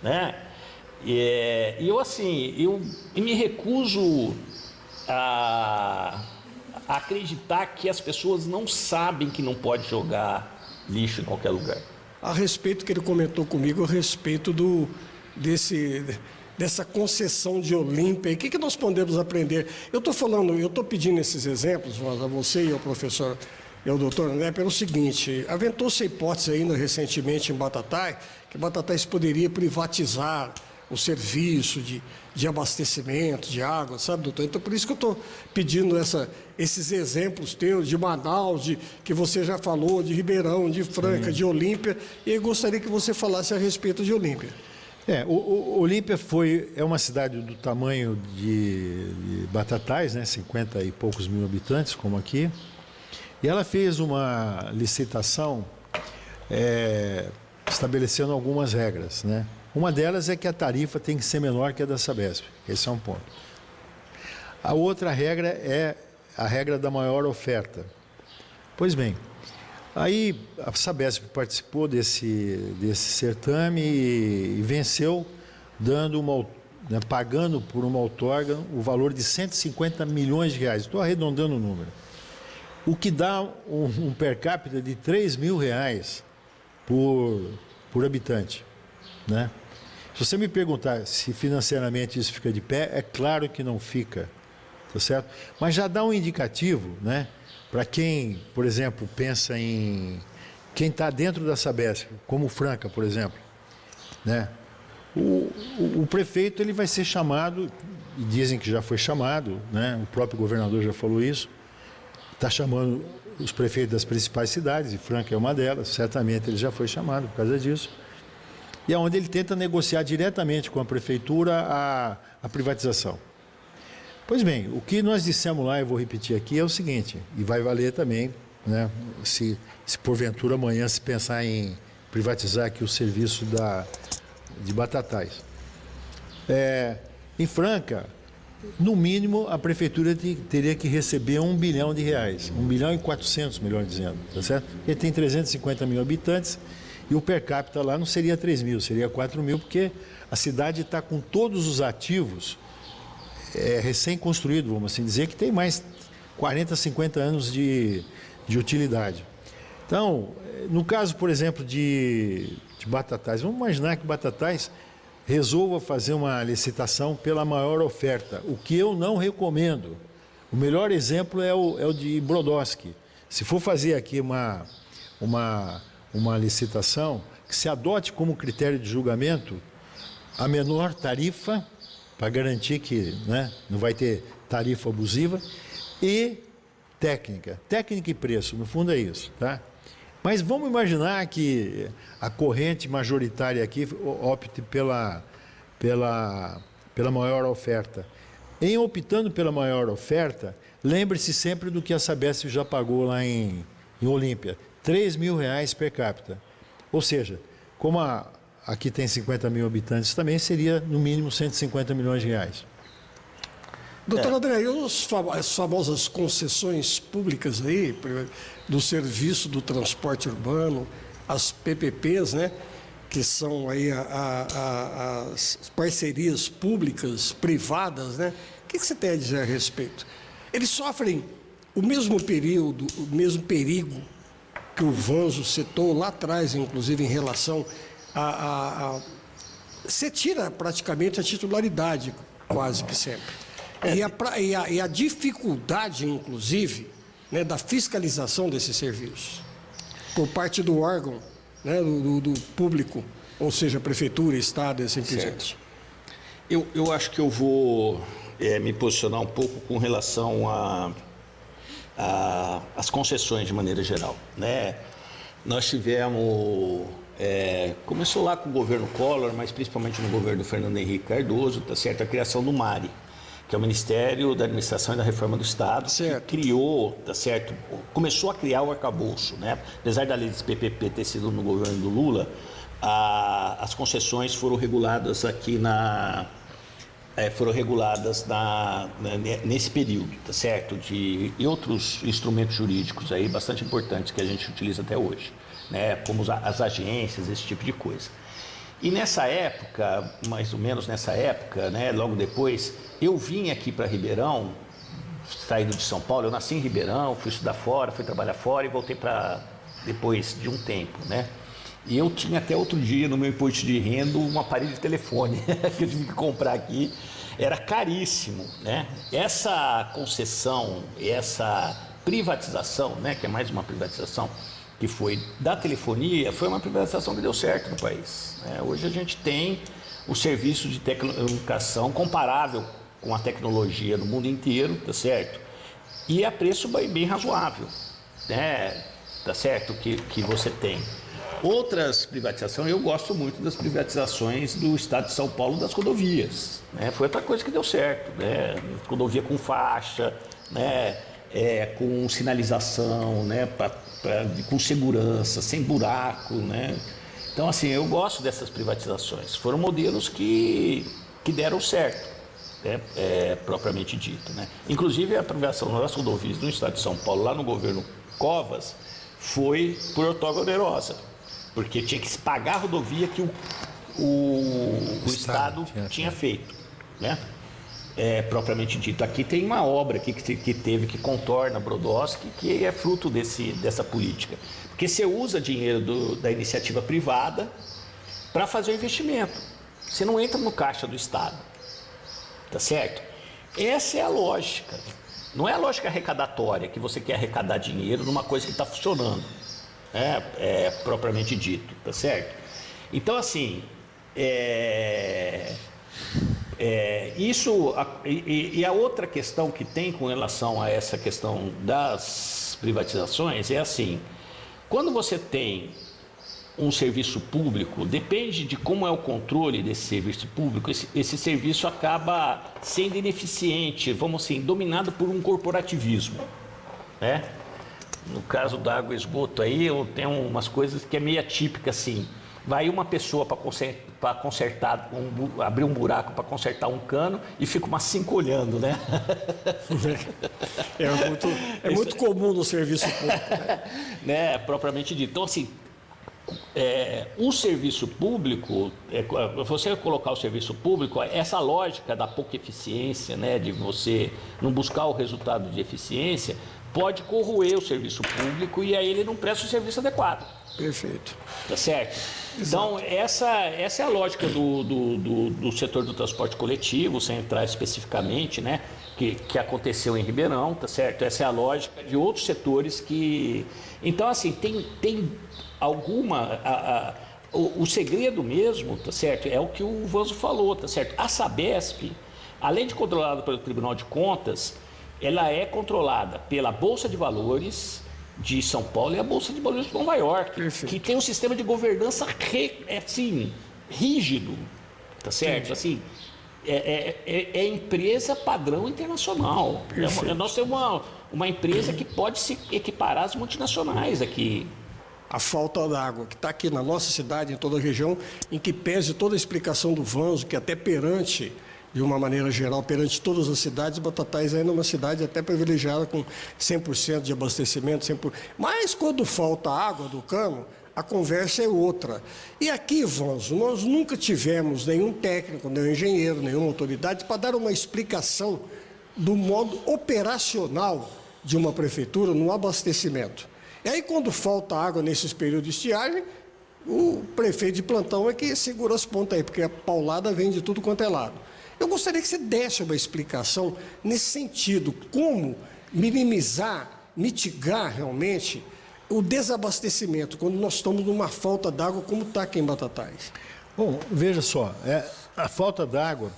né? E eu me recuso a acreditar que as pessoas não sabem que não pode jogar lixo em qualquer lugar. A respeito que ele comentou comigo, a respeito dessa concessão de Olímpia, o que nós podemos aprender? Eu estou pedindo esses exemplos a você e ao professor e ao doutor André pelo seguinte: aventou-se a hipótese ainda recentemente em Batatais, que Batatais poderia privatizar o serviço de abastecimento, de água, sabe, doutor? Então, por isso que eu estou pedindo esses exemplos teus de Manaus, que você já falou, de Ribeirão, de Franca, de Olímpia, e eu gostaria que você falasse a respeito de Olímpia. Olímpia é uma cidade do tamanho de Batatais, né, 50 e poucos mil habitantes, como aqui, e ela fez uma licitação estabelecendo algumas regras, né? Uma delas é que a tarifa tem que ser menor que a da Sabesp. Esse é um ponto. A outra regra é a regra da maior oferta. Pois bem, aí a Sabesp participou desse certame e venceu, pagando por uma outorga o valor de 150 milhões de reais. Estou arredondando o número. O que dá um per capita de 3 mil reais por habitante, né? Se você me perguntar se financeiramente isso fica de pé, é claro que não fica, tá certo? Mas já dá um indicativo, né? Para quem, por exemplo, pensa em quem está dentro da Sabesp, como Franca, por exemplo, né? O prefeito ele vai ser chamado, e dizem que já foi chamado, né? O próprio governador já falou isso, está chamando os prefeitos das principais cidades, e Franca é uma delas, certamente ele já foi chamado por causa disso, e é onde ele tenta negociar diretamente com a prefeitura a privatização. Pois bem, o que nós dissemos lá, eu vou repetir aqui, é o seguinte, e vai valer também, né, se porventura amanhã se pensar em privatizar aqui o serviço de Batatais. Em Franca, no mínimo, a prefeitura teria que receber R$1 bilhão, R$1 bilhão e 400, melhor dizendo, tá certo? Ele tem 350 mil habitantes e o per capita lá não seria 3 mil, seria 4 mil, porque a cidade está com todos os ativos recém-construído, vamos assim dizer, que tem mais 40, 50 anos de utilidade. Então, no caso, por exemplo, de Batatais, vamos imaginar que Batatais resolva fazer uma licitação pela maior oferta, o que eu não recomendo. O melhor exemplo é o de Brodowski. Se for fazer aqui uma licitação, que se adote como critério de julgamento a menor tarifa, para garantir que, né, não vai ter tarifa abusiva, e técnica e preço, no fundo é isso, tá? Mas vamos imaginar que a corrente majoritária aqui opte pela maior oferta. Em optando pela maior oferta, lembre-se sempre do que a Sabesp já pagou lá em Olímpia, R$3 mil per capita. Ou seja, como aqui tem 50 mil habitantes também, seria no mínimo 150 milhões de reais. Doutor André, e as famosas concessões públicas aí, do serviço do transporte urbano, as PPPs, né, que são aí as parcerias públicas, privadas, né? O que você tem a dizer a respeito? Eles sofrem o mesmo período, o mesmo perigo que o Vanzo citou lá atrás, inclusive em relação você tira praticamente a titularidade, quase que sempre. E a dificuldade, inclusive, né, da fiscalização desses serviços, por parte do órgão, né, do público, ou seja, prefeitura, estado e assim por diante. Eu acho que eu vou me posicionar um pouco com relação às concessões de maneira geral, né? Nós tivemos... começou lá com o governo Collor, mas principalmente no governo Fernando Henrique Cardoso, tá certo? A criação do MARI, que é o Ministério da Administração e da Reforma do Estado, certo, que criou, tá certo? Começou a criar o arcabouço, né? Apesar da lei dos PPP ter sido no governo do Lula, as concessões foram reguladas aqui nesse período, tá certo? E outros instrumentos jurídicos aí bastante importantes que a gente utiliza até hoje, né, como as agências, esse tipo de coisa. E nessa época, mais ou menos nessa época, né, logo depois, eu vim aqui para Ribeirão, saído de São Paulo, eu nasci em Ribeirão, fui estudar fora, fui trabalhar fora e voltei para depois de um tempo, né? E eu tinha até outro dia no meu imposto de renda um aparelho de telefone que eu tive que comprar aqui, era caríssimo, né? Essa concessão, essa privatização, né, que é mais uma privatização, que foi da telefonia, foi uma privatização que deu certo no país, né? Hoje a gente tem o serviço de telecomunicação comparável com a tecnologia do mundo inteiro, tá certo? E a preço bem razoável, né? Tá certo? Que você tem. Outras privatizações, eu gosto muito das privatizações do Estado de São Paulo das rodovias, né? Foi outra coisa que deu certo, né? Rodovia com faixa, né? Com sinalização, né? Com segurança, sem buraco, né? Então, assim, eu gosto dessas privatizações. Foram modelos que deram certo, né? Propriamente dito, né? Inclusive, a privatização das rodovias no Estado de São Paulo, lá no governo Covas, foi por ortoga onerosa, porque tinha que se pagar a rodovia que o Estado tinha feito, né? Propriamente dito. Aqui tem uma obra aqui que contorna Brodowski, que é fruto dessa política. Porque você usa dinheiro da iniciativa privada para fazer o investimento. Você não entra no caixa do Estado. Tá certo? Essa é a lógica. Não é a lógica arrecadatória, que você quer arrecadar dinheiro numa coisa que está funcionando. Propriamente dito. Tá certo? Então, assim... isso, e a outra questão que tem com relação a essa questão das privatizações é assim: quando você tem um serviço público, depende de como é o controle desse serviço público, esse serviço acaba sendo ineficiente, vamos assim, dominado por um corporativismo, né? No caso da água e esgoto aí, eu tenho umas coisas que é meio atípica assim. Vai uma pessoa para consertar, abrir um buraco para consertar um cano e fica umas 5 olhando, né? É muito comum no serviço público, né? Propriamente dito. Então, assim, o serviço público, você colocar o serviço público, essa lógica da pouca eficiência, né? De você não buscar o resultado de eficiência, pode corroer o serviço público e aí ele não presta o serviço adequado. Perfeito. Tá certo? Então, essa é a lógica do setor do transporte coletivo, sem entrar especificamente, né? Que aconteceu em Ribeirão, tá certo? Essa é a lógica de outros setores que... Então, assim, tem alguma... O segredo mesmo, tá certo? É o que o Vanzo falou, tá certo? A Sabesp, além de controlada pelo Tribunal de Contas, ela é controlada pela Bolsa de Valores de São Paulo e a Bolsa de Valores de Nova York, Perfeito. que tem um sistema de governança assim, rígido, tá certo? Entendi. Assim, é empresa padrão internacional. Nós temos uma empresa que pode se equiparar às multinacionais aqui. A falta d'água, que está aqui na nossa cidade, em toda a região, em que pese toda a explicação do Vanzo, que até perante, de uma maneira geral, perante todas as cidades, Batatais ainda é uma cidade até privilegiada com 100% de abastecimento. 100%. Mas quando falta água do cano, a conversa é outra. E aqui, Vanzo, nós nunca tivemos nenhum técnico, nenhum engenheiro, nenhuma autoridade para dar uma explicação do modo operacional de uma prefeitura no abastecimento. E aí, quando falta água nesses períodos de estiagem, o prefeito de plantão é que segura as pontas aí, porque a paulada vem de tudo quanto é lado. Eu gostaria que você desse uma explicação nesse sentido, como minimizar, mitigar realmente o desabastecimento, quando nós estamos numa falta d'água, como está aqui em Batatais. Bom, veja só, a falta d'água,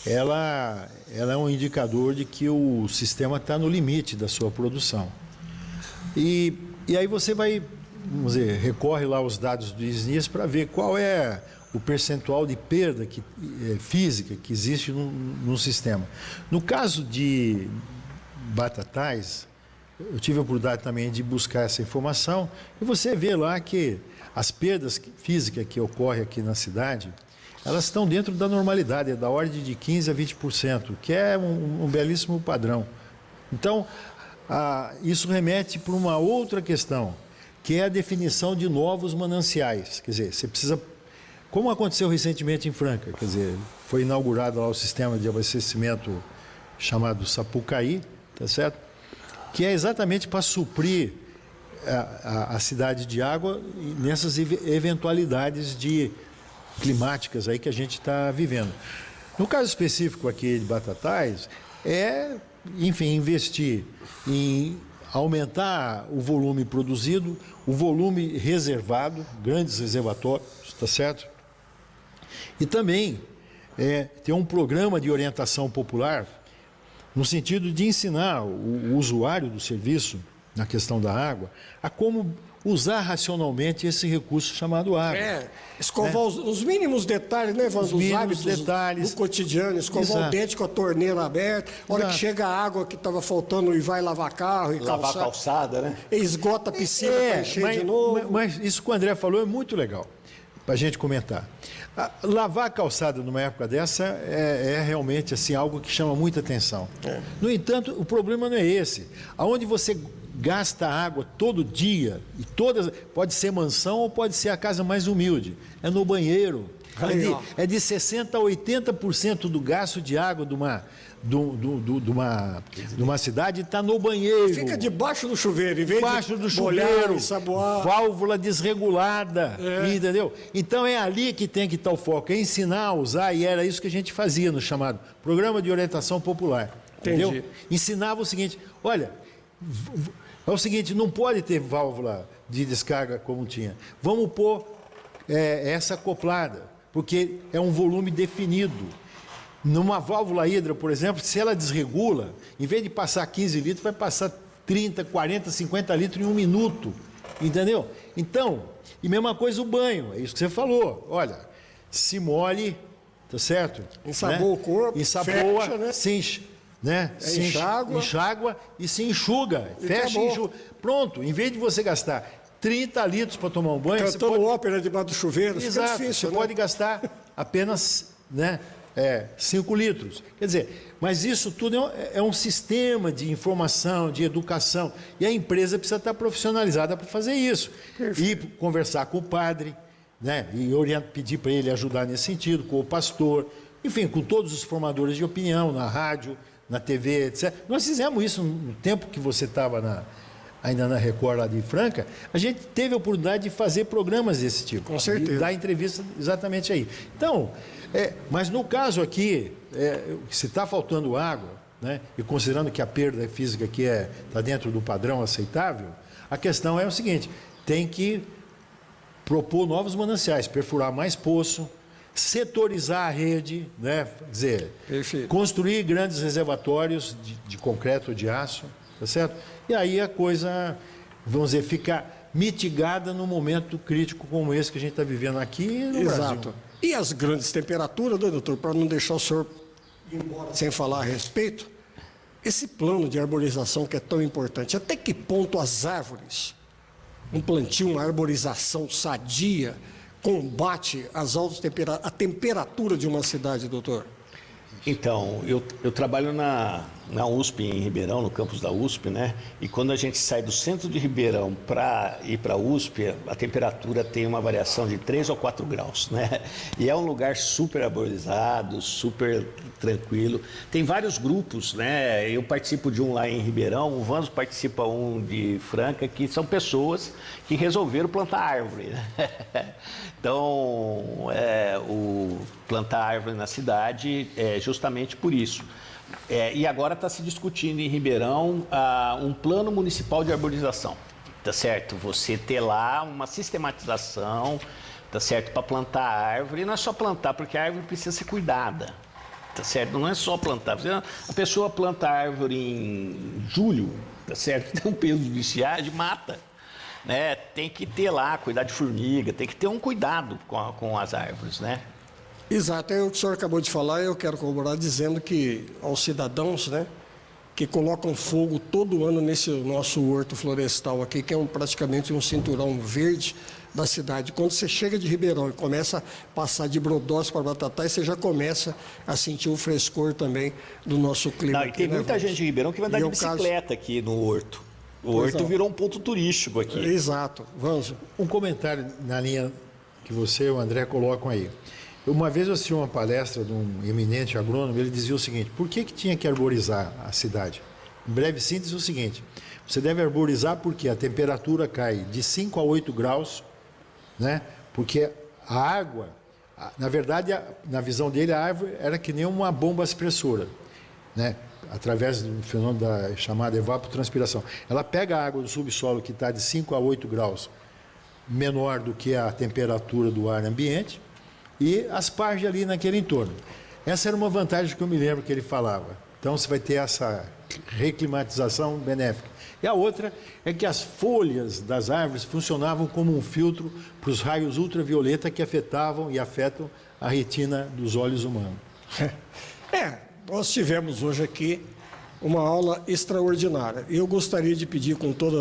ela é um indicador de que o sistema está no limite da sua produção. E aí você vai, vamos dizer, recorre lá aos dados do SNIS para ver qual é o percentual de perda física que existe no sistema. No caso de Batatais, eu tive a oportunidade também de buscar essa informação, e você vê lá que as perdas físicas que ocorrem aqui na cidade, elas estão dentro da normalidade, é da ordem de 15% a 20%, que é um belíssimo padrão. Então, isso remete para uma outra questão, que é a definição de novos mananciais. Quer dizer, você precisa... Como aconteceu recentemente em Franca, quer dizer, foi inaugurado lá o sistema de abastecimento chamado Sapucaí, tá certo? Que é exatamente para suprir a cidade de água nessas eventualidades climáticas aí que a gente está vivendo. No caso específico aqui de Batatais, enfim, investir em aumentar o volume produzido, o volume reservado, grandes reservatórios, está certo? E também ter um programa de orientação popular no sentido de ensinar o usuário do serviço, na questão da água, a como usar racionalmente esse recurso chamado água. Escovar os mínimos detalhes, né, Vans? Os hábitos detalhes do cotidiano, escovar o dente com a torneira aberta, a hora que chega a água que estava faltando e vai lavar carro e lavar calçada, né? E esgota a piscina para encher de novo. Mas isso que o André falou é muito legal, para a gente comentar. Lavar a calçada numa época dessa é realmente assim, algo que chama muita atenção. No entanto, o problema não é esse. Aonde você gasta água todo dia, e pode ser mansão ou pode ser a casa mais humilde, é no banheiro. É de 60% a 80% do gasto de água de uma cidade está no banheiro. Fica debaixo do chuveiro, em vez debaixo do molhar chuveiro, e saboar. válvula desregulada, entendeu? Então é ali que tem que estar o foco, é ensinar a usar, e era isso que a gente fazia no chamado Programa de Orientação Popular. Entendeu? Entendi. Ensinava o seguinte, olha, é o seguinte, não pode ter válvula de descarga como tinha. Vamos pôr essa acoplada, porque é um volume definido. Numa válvula hidra, por exemplo, se ela desregula, em vez de passar 15 litros, vai passar 30, 40, 50 litros em um minuto. Entendeu? Então, e mesma coisa o banho, é isso que você falou. Olha, se molhe, tá certo? Ensaboa o corpo, ensaboa, fecha, né? se enche, né? Se enxágua e se enxuga. Fecha e enxuga. Pronto, em vez de você gastar 30 litros para tomar um banho... Cantando ópera debaixo do chuveiro, exato, fica difícil, você pode gastar apenas 5 litros. Quer dizer, mas isso tudo é um sistema de informação, de educação, e a empresa precisa estar profissionalizada para fazer isso. Perfeito. E conversar com o padre, né? E pedir para ele ajudar nesse sentido, com o pastor, enfim, com todos os formadores de opinião, na rádio, na TV, etc. Nós fizemos isso no tempo que você estava ainda na Record lá de Franca, a gente teve a oportunidade de fazer programas desse tipo. Com certeza. E dar entrevista exatamente aí. Então, mas no caso aqui, se está faltando água, né, e considerando que a perda física aqui está dentro do padrão aceitável, a questão é o seguinte, tem que propor novos mananciais, perfurar mais poço, setorizar a rede, né, quer dizer, perfeito, construir grandes reservatórios de concreto ou de aço, tá certo? E aí a coisa, vamos dizer, fica mitigada num momento crítico como esse que a gente está vivendo aqui no exato. Brasil. E as grandes temperaturas, né, doutor, para não deixar o senhor ir embora sem falar a respeito, esse plano de arborização que é tão importante, até que ponto as árvores, um plantio, uma arborização sadia, combate a temperatura de uma cidade, doutor? Então, eu trabalho na USP em Ribeirão, no campus da USP, né? E quando a gente sai do centro de Ribeirão para ir para a USP, a temperatura tem uma variação de 3 ou 4 graus, né? E é um lugar super arborizado, super tranquilo. Tem vários grupos, né? Eu participo de um lá em Ribeirão, o Vans participa um de Franca, que são pessoas que resolveram plantar árvore, né? Então, o plantar árvore na cidade é justamente por isso. E agora está se discutindo em Ribeirão um plano municipal de arborização, tá certo? Você ter lá uma sistematização, tá certo? Para plantar árvore, e não é só plantar, porque a árvore precisa ser cuidada, tá certo? Não é só plantar. A pessoa planta a árvore em julho, tá certo? Tem um período de estiagem, mata. Né? Tem que ter lá, cuidar de formiga, tem que ter um cuidado com as árvores, né? Exato, é o que o senhor acabou de falar, eu quero corroborar dizendo que aos cidadãos, né, que colocam fogo todo ano nesse nosso horto florestal aqui, que é praticamente um cinturão verde da cidade. Quando você chega de Ribeirão e começa a passar de Brodós para Batatais, você já começa a sentir o frescor também do nosso clima. Não, e tem muita gente de Ribeirão que vai andar de bicicleta aqui no horto. O horto virou um ponto turístico aqui. Exato. Vamos. Um comentário na linha que você e o André colocam aí. Uma vez eu assisti uma palestra de um eminente agrônomo, ele dizia o seguinte, por que tinha que arborizar a cidade? Em breve síntese, o seguinte, você deve arborizar porque a temperatura cai de 5 a 8 graus, né? Porque a água, na verdade, na visão dele, a árvore era que nem uma bomba expressora. né, através do fenômeno da chamada evapotranspiração. Ela pega a água do subsolo que está de 5 a 8 graus menor do que a temperatura do ar ambiente e asperge ali naquele entorno. Essa era uma vantagem que eu me lembro que ele falava. Então você vai ter essa reclimatização benéfica. E a outra é que as folhas das árvores funcionavam como um filtro para os raios ultravioleta que afetavam e afetam a retina dos olhos humanos. Nós tivemos hoje aqui uma aula extraordinária. Eu gostaria de pedir com toda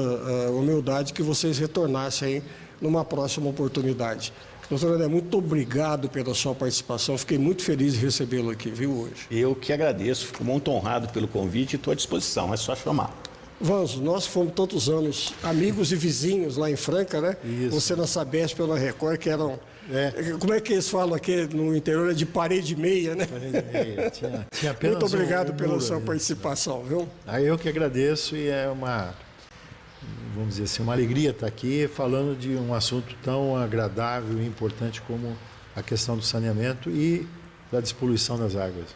a humildade que vocês retornassem aí numa próxima oportunidade. Doutor André, muito obrigado pela sua participação. Fiquei muito feliz de recebê-lo aqui, viu, hoje. Eu que agradeço, fico muito honrado pelo convite e estou à disposição, é só chamar. Vanzo, nós fomos tantos anos amigos e vizinhos lá em Franca, né? Isso. Você na Sabesp pela Record, que eram... Como é que eles falam aqui no interior? É de parede meia, né? Parede meia. Tinha apenas muito obrigado um pela muro sua ali. participação, viu? Aí eu que agradeço e é vamos dizer assim, uma alegria estar aqui falando de um assunto tão agradável e importante como a questão do saneamento e da despoluição das águas.